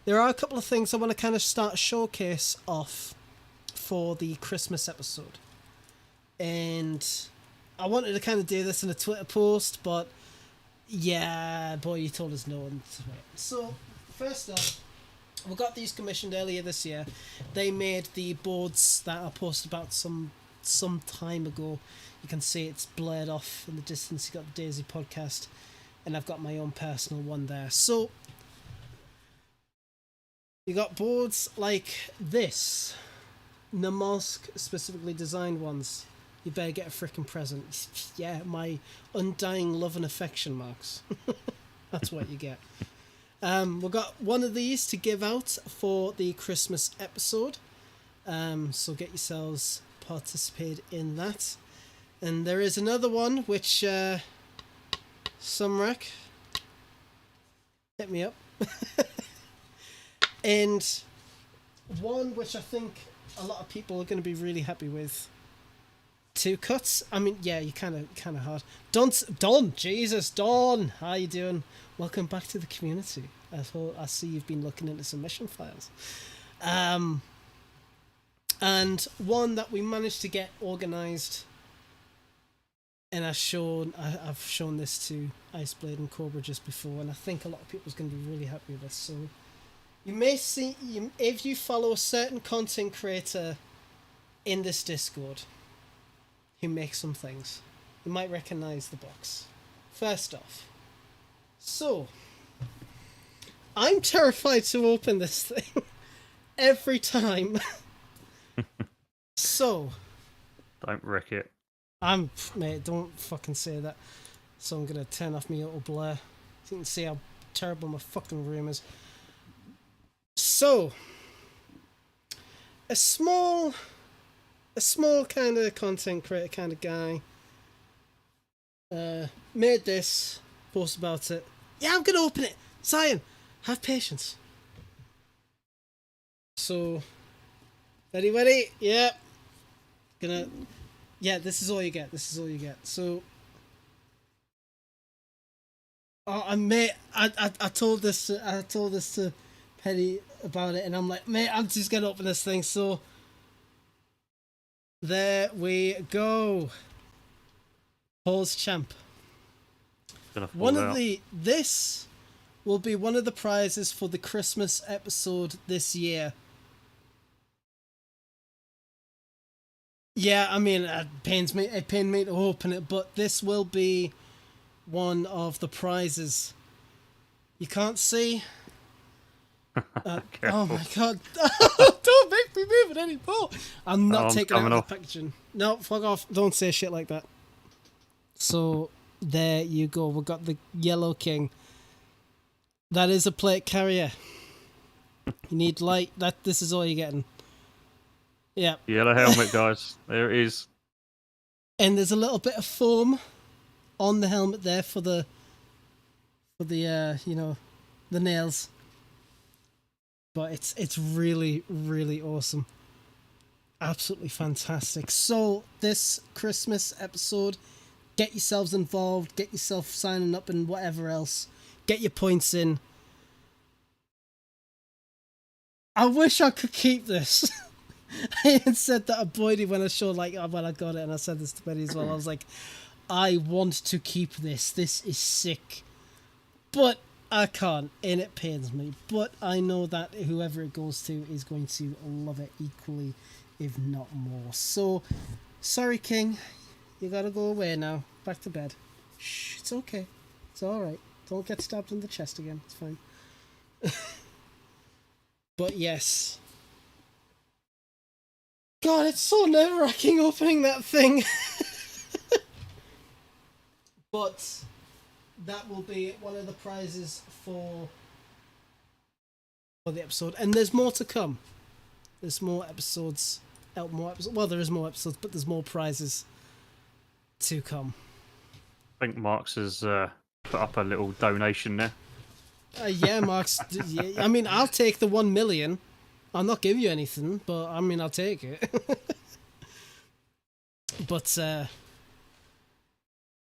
There are a couple of things I want to kind of start showcase off for the Christmas episode, and I wanted to kind of do this in a Twitter post, but yeah, boy, you told us no. So first off, we got these commissioned earlier this year. They made the boards that I posted about some time ago. You can see it's blurred off in the distance. You got the DayZ Podcast, and I've got my own personal one there. So you got boards like this, Namosk specifically designed ones. You better get a freaking present. Yeah, my undying love and affection, Marks. That's what you get. We've got one of these to give out for the Christmas episode. So get yourselves participate in that. And there is another one which Sumrak hit me up. And one which I think a lot of people are going to be really happy with. 2 cuts. I mean, yeah, you kind of hard. Don, Jesus, Don, how you doing? Welcome back to the community. I see you've been looking into submission files. And one that we managed to get organised, and I've shown this to Iceblade and Cobra just before, and I think a lot of people's going to be really happy with this. So you may see, if you follow a certain content creator in this Discord who makes some things, you might recognise the box. First off, so I'm terrified to open this thing every time. So don't wreck it. Mate, don't fucking say that. So I'm gonna turn off my auto blur. So you can see how terrible my fucking room is. So a small kind of content creator kind of guy made this, post about it. Yeah, I'm gonna open it. Zion, have patience. So ready? Yeah. This is all you get. So I told this to Petty about it, and I'm like, mate, I'm just gonna open this thing. So there we go. Pause champ. This will be one of the prizes for the Christmas episode this year. Yeah, I mean, it pains me to open it, but this will be one of the prizes. You can't see. Oh my god! Don't make me move it anymore. I'm not taking it out of the packaging. No, fuck off! Don't say shit like that. So there you go. We've got the Yellow King. That is a plate carrier. You need light. This is all you're getting. Yeah. Yellow helmet, guys. There it is. And there's a little bit of foam on the helmet there for the the nails. But it's really, really awesome. Absolutely fantastic. So this Christmas episode, get yourselves involved, get yourself signing up and whatever else. Get your points in. I wish I could keep this. I had said that to Boydie when I got it, and I said this to Betty as well. I was like, I want to keep this. This is sick. But I can't, and it pains me. But I know that whoever it goes to is going to love it equally, if not more. So, sorry, King. You gotta go away now. Back to bed. Shh, it's okay. It's alright. Don't get stabbed in the chest again. It's fine. But yes. God, it's so nerve-wracking opening that thing. But that will be one of the prizes for the episode. And there's more to come. There's more episodes. Well, there is more episodes, but there's more prizes to come. I think Mark's has put up a little donation there. Yeah, Mark's. I mean, I'll take the 1 million. I'll not give you anything, but I mean, I'll take it. But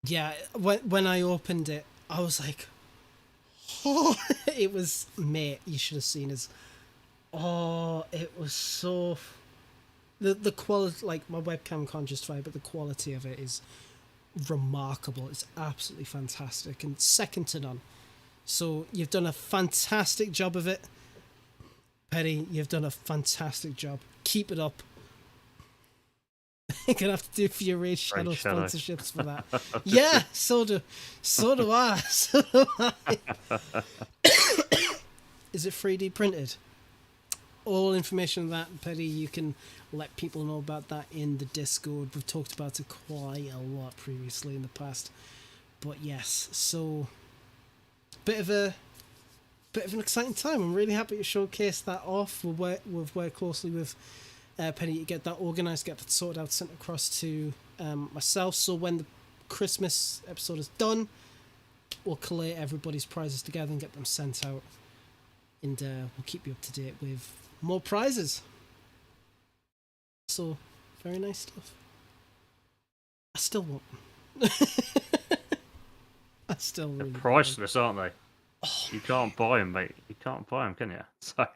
yeah, when I opened it, I was like, oh, it was, mate, you should have seen his. Oh, it was so. The quality, like my webcam can't justify, but the quality of it is remarkable. It's absolutely fantastic and second to none. So you've done a fantastic job of it, Petty. You've done a fantastic job. Keep it up. You're gonna have to do for your Raid Shadow sponsorships for that. Yeah, so do I. So do I. Is it 3D printed? All information on that, Petty, you can let people know about that in the Discord. We've talked about it quite a lot previously in the past. But yes, so bit of an exciting time. I'm really happy to showcase that off. We've worked closely with Penny to get that organised, get that sorted out, sent across to myself. So when the Christmas episode is done, we'll collate everybody's prizes together and get them sent out. And we'll keep you up to date with more prizes. So, very nice stuff. I still want them. I still really They're priceless, aren't they? Oh, you can't buy them, mate. You can't buy them, can you? So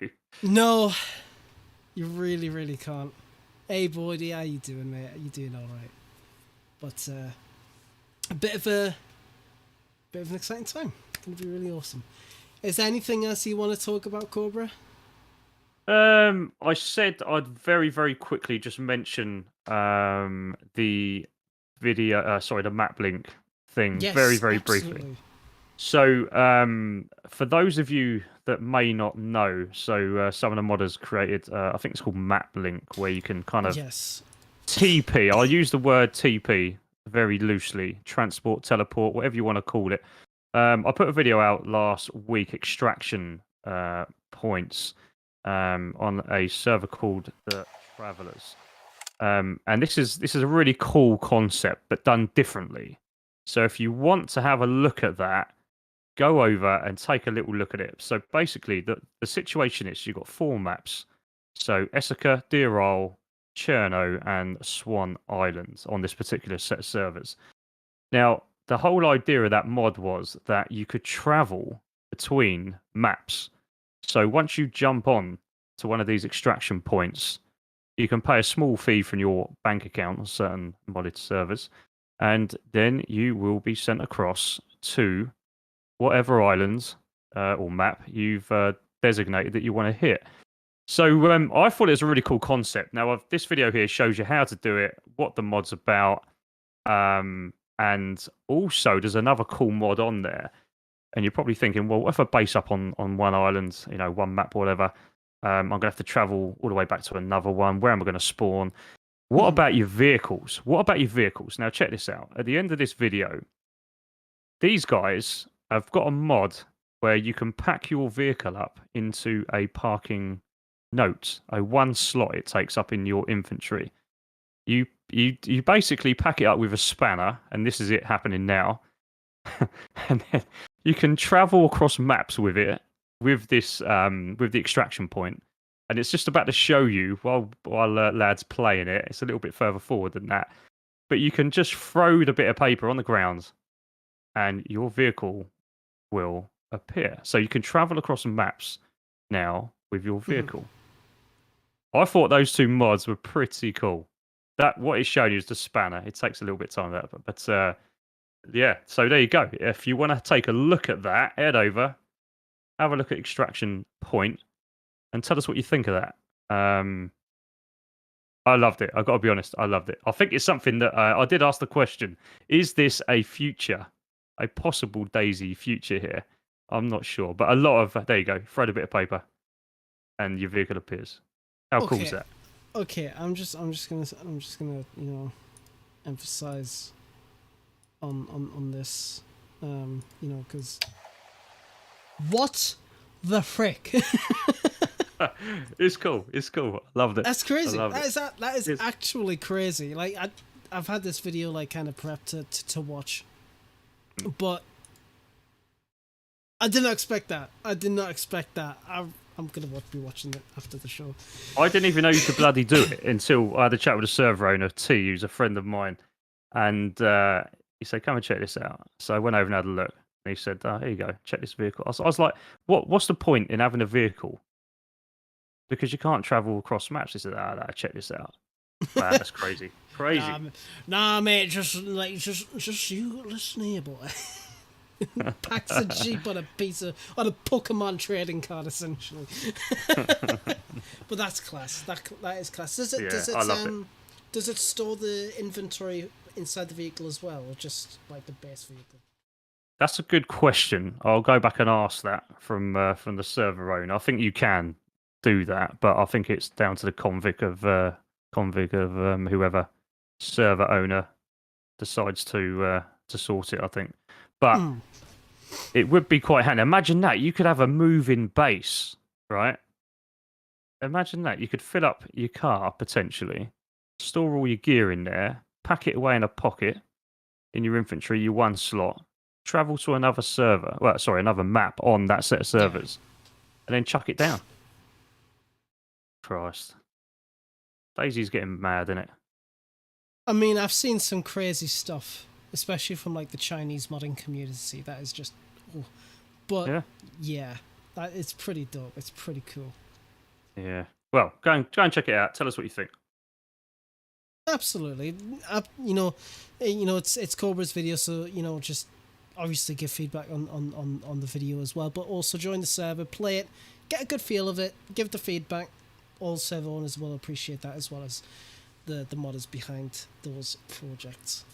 no, you really, really can't. Hey, Boydie, how you doing, mate? Are you doing all right? But a bit of an exciting time. It's going to be really awesome. Is there anything else you want to talk about, Cobra? I said I'd very, very quickly just mention the video, the map link thing, Yes, very, very absolutely. briefly. So, for those of you that may not know, some of the modders created, I think it's called Map Link, where you can kind of Yes. TP. I'll use the word TP very loosely, transport, teleport, whatever you want to call it. I put a video out last week, extraction points, on a server called The Travelers. And this is a really cool concept, but done differently. So if you want to have a look at that, go over and take a little look at it. So basically, the situation is you've got 4 maps. So Essica, Deer Isle, Cherno, and Swan Islands on this particular set of servers. Now, the whole idea of that mod was that you could travel between maps. So once you jump on to one of these extraction points, you can pay a small fee from your bank account on certain modded servers, and then you will be sent across to whatever islands or map you've designated that you want to hit. So I thought it was a really cool concept. Now, this video here shows you how to do it, what the mod's about, and also there's another cool mod on there. And you're probably thinking, well, what if I base up on one island, one map or whatever, I'm going to have to travel all the way back to another one. Where am I going to spawn? What about your vehicles? What about your vehicles? Now, check this out. At the end of this video, these guys have got a mod where you can pack your vehicle up into a parking note, a one slot it takes up in your inventory. You basically pack it up with a spanner, and this is it happening now. And then you can travel across maps with it, with this with the extraction point. And it's just about to show you while lads playing it. It's a little bit further forward than that, but you can just throw the bit of paper on the ground, and your vehicle will appear. So you can travel across maps now with your vehicle. I thought those two mods were pretty cool. That what it's showing you is the spanner. It takes a little bit of time, but yeah. So there you go. If you want to take a look at that, head over, have a look at Extraction Point, and tell us what you think of that. I loved it. I've got to be honest. I loved it. I think it's something that I did ask the question: is this a future, a possible DayZ future here? I'm not sure, but a lot of there you go. Throw a bit of paper, and your vehicle appears. How cool is that? Okay, I'm just gonna emphasize on this, because what the frick? It's cool. It's cool. I loved it. That's crazy. That is actually crazy. Like I've had this video like kind of prepped to watch, but I did not expect that. I'm gonna be watching it after the show. I didn't even know you could bloody do it until I had a chat with a server owner, T, who's a friend of mine, and he said, "Come and check this out." So I went over and had a look, and he said, "Here you go, check this vehicle." I was like, "What's the point in having a vehicle? Because you can't travel across maps." He said, check this out." Man, that's crazy. Crazy. Nah, mate, just you listen here, boy. Packs a Jeep on a Pokemon trading card, essentially. But that's class. That is class. Does it store the inventory inside the vehicle as well, or just like the base vehicle? That's a good question. I'll go back and ask that from the server owner. I think you can do that, but I think it's down to the convict of whoever server owner decides to sort it. I think, but it would be quite handy. Imagine that you could have a moving base, right? Imagine that you could fill up your car potentially, store all your gear in there, pack it away in a pocket in your inventory, your one slot, travel to another another map on that set of servers, and then chuck it down. Christ. DayZ's getting mad, isn't it? I mean, I've seen some crazy stuff, especially from like the Chinese modding community. That is just, but yeah, that it's pretty dope. It's pretty cool. Yeah. Well, go and check it out. Tell us what you think. Absolutely. It's Cobra's video, so just obviously give feedback on the video as well. But also join the server, play it, get a good feel of it, give the feedback. All server owners will appreciate that, as well as the modders behind those projects.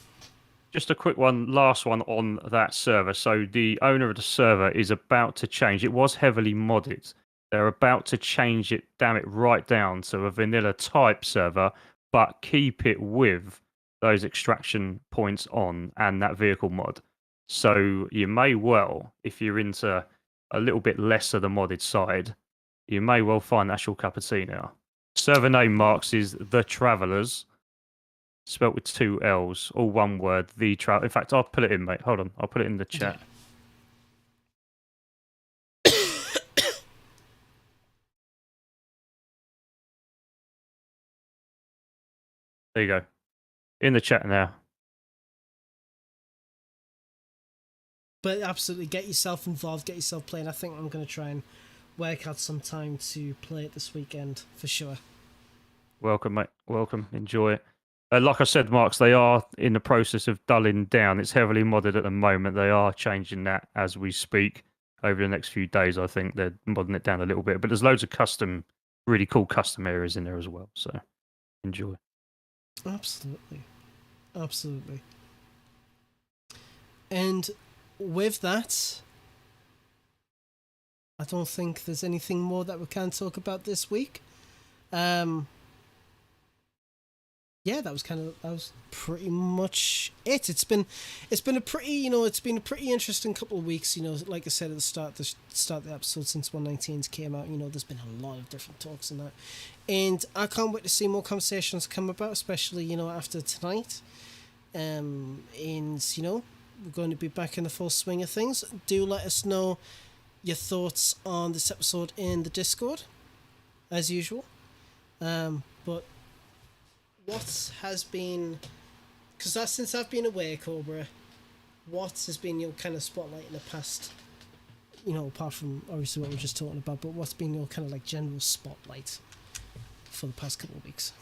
Just a quick one, last one on that server. So the owner of the server is about to change. It was heavily modded. They're about to change it, damn it, right down to a vanilla type server, but keep it with those extraction points on and that vehicle mod. So you may well, if you're into a little bit less of the modded side, you may well find that's your cup of tea now. Server name, Marks, is The Travelers, spelt with 2 L's, all one word, The Travel. In fact, I'll put it in, mate. Hold on, I'll put it in the chat. There you go. In the chat now. But absolutely, get yourself involved, get yourself playing. I think I'm going to try and work out some time to play it this weekend, for sure. Welcome, mate. Welcome. Enjoy it. Like I said, Marks, they are in the process of dulling down. It's heavily modded at the moment. They are changing that as we speak. Over the next few days, I think they're modding it down a little bit. But there's loads of really cool custom areas in there as well. So enjoy. Absolutely. Absolutely. And with that, I don't think there's anything more that we can talk about this week. Yeah, yeah, that was pretty much it. It's been a pretty interesting couple of weeks. Like I said at the start of the episode, since 119's came out, there's been a lot of different talks and that, and I can't wait to see more conversations come about, especially after tonight. And we're going to be back in the full swing of things. Do let us know your thoughts on this episode in the Discord, as usual. But what has been, because since I've been away, Cobra, what has been your kind of spotlight in the past, apart from obviously what we we're just talking about, but what's been your kind of like general spotlight for the past couple of weeks?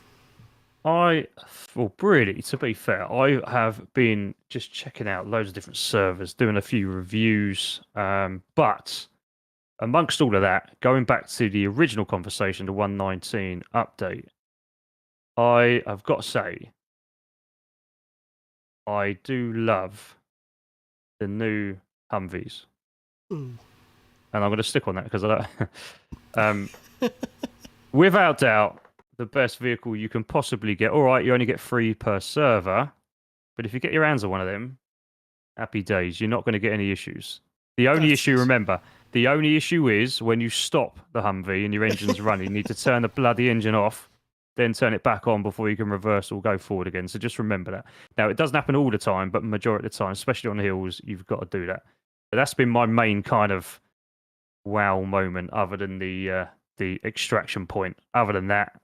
Really, to be fair, I have been just checking out loads of different servers, doing a few reviews, but amongst all of that, going back to the original conversation, the 119 update, I have got to say, I do love the new Humvees. Mm. And I'm going to stick on that because without doubt, the best vehicle you can possibly get. All right, you only get 3 per server, but if you get your hands on one of them, happy days. You're not going to get any issues. The only issue is when you stop the Humvee and your engine's running, you need to turn the bloody engine off, then turn it back on before you can reverse or go forward again. So just remember that. Now, it doesn't happen all the time, but majority of the time, especially on the hills, you've got to do that. But that's been my main kind of wow moment, other than the extraction point. Other than that,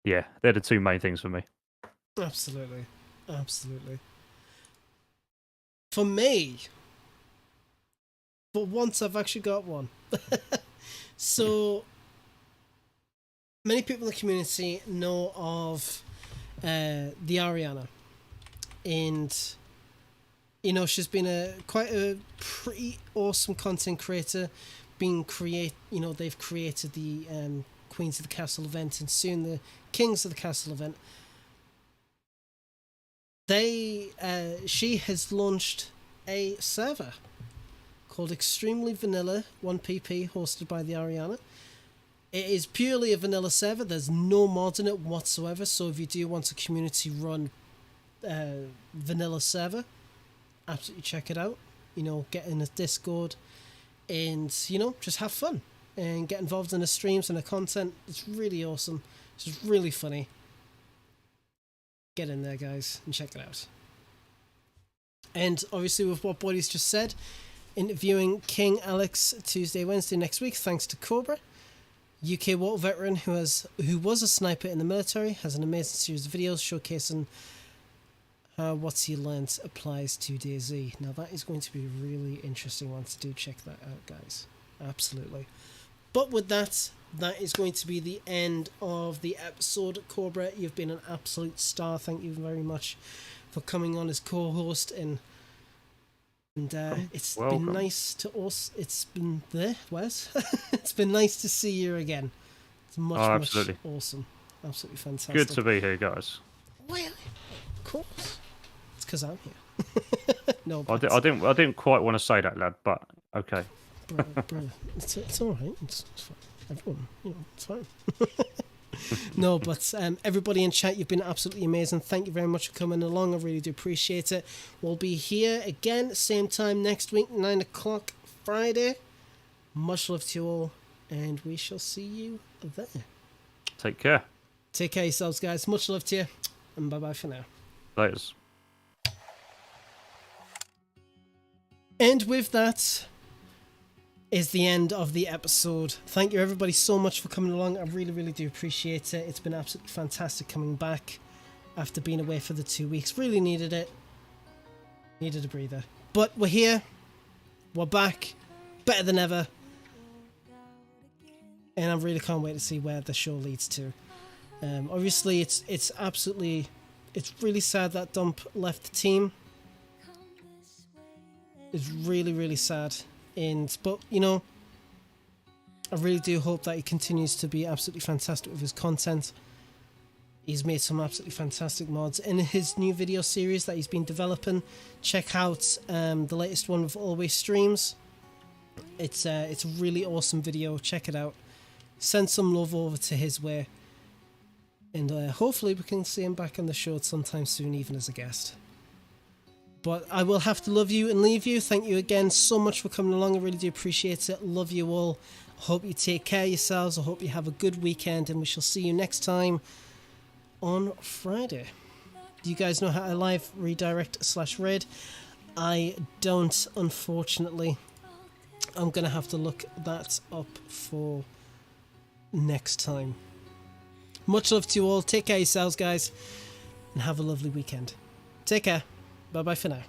yeah, they're the 2 main things for me. Absolutely. For me, for once I've actually got one. So, many people in the community know of the Ariana, and she's been quite a pretty awesome content creator. They've created the Queens of the Castle event and soon the Kings of the Castle event. She has launched a server called Extremely Vanilla 1PP, hosted by the Ariana. It is purely a vanilla server. There's no mods in it whatsoever. So if you do want a community-run vanilla server, absolutely check it out. Get in a Discord and, just have fun and get involved in the streams and the content. It's really awesome. It's just really funny. Get in there, guys, and check it out. And obviously with what Body's just said, interviewing King Alex Tuesday, Wednesday next week, thanks to Cobra. UK war veteran who was a sniper in the military, has an amazing series of videos showcasing how what he learnt applies to DayZ. Now that is going to be a really interesting one to do. Check that out, guys. Absolutely. But with that is going to be the end of the episode. Cobra, you've been an absolute star. Thank you very much for coming on as co-host, and it's welcome. Been nice to us. It's been there, Wes. It's been nice to see you again. It's much awesome. Absolutely fantastic. Good to be here, guys. Well, of course. It's because I'm here. No, I didn't quite want to say that, lad, but okay. Bro, it's all right. It's fine. Everyone, it's fine. No, but everybody in chat, you've been absolutely amazing. Thank you very much for coming along. I really do appreciate it. We'll be here again, same time next week, 9 o'clock Friday. Much love to you all, and we shall see you there. Take care. Take care of yourselves, guys. Much love to you, and bye-bye for now. Laters. And with that is the end of the episode. Thank you everybody so much for coming along. I really, really do appreciate it. It's been absolutely fantastic coming back after being away for the 2 weeks. Really needed it. Needed a breather. But we're here. We're back. Better than ever. And I really can't wait to see where the show leads to. Obviously, it's really sad that Dump left the team. It's really, really sad. But I really do hope that he continues to be absolutely fantastic with his content. He's made some absolutely fantastic mods in his new video series that he's been developing. Check out the latest one with Always Streams. It's a really awesome video. Check it out. Send some love over to his way. And hopefully we can see him back on the show sometime soon, even as a guest. But I will have to love you and leave you. Thank you again so much for coming along. I really do appreciate it. Love you all. Hope you take care of yourselves. I hope you have a good weekend, and we shall see you next time on Friday. Do you guys know how to live redirect /raid? I don't, unfortunately. I'm going to have to look that up for next time. Much love to you all. Take care of yourselves, guys, and have a lovely weekend. Take care. Bye-bye for now.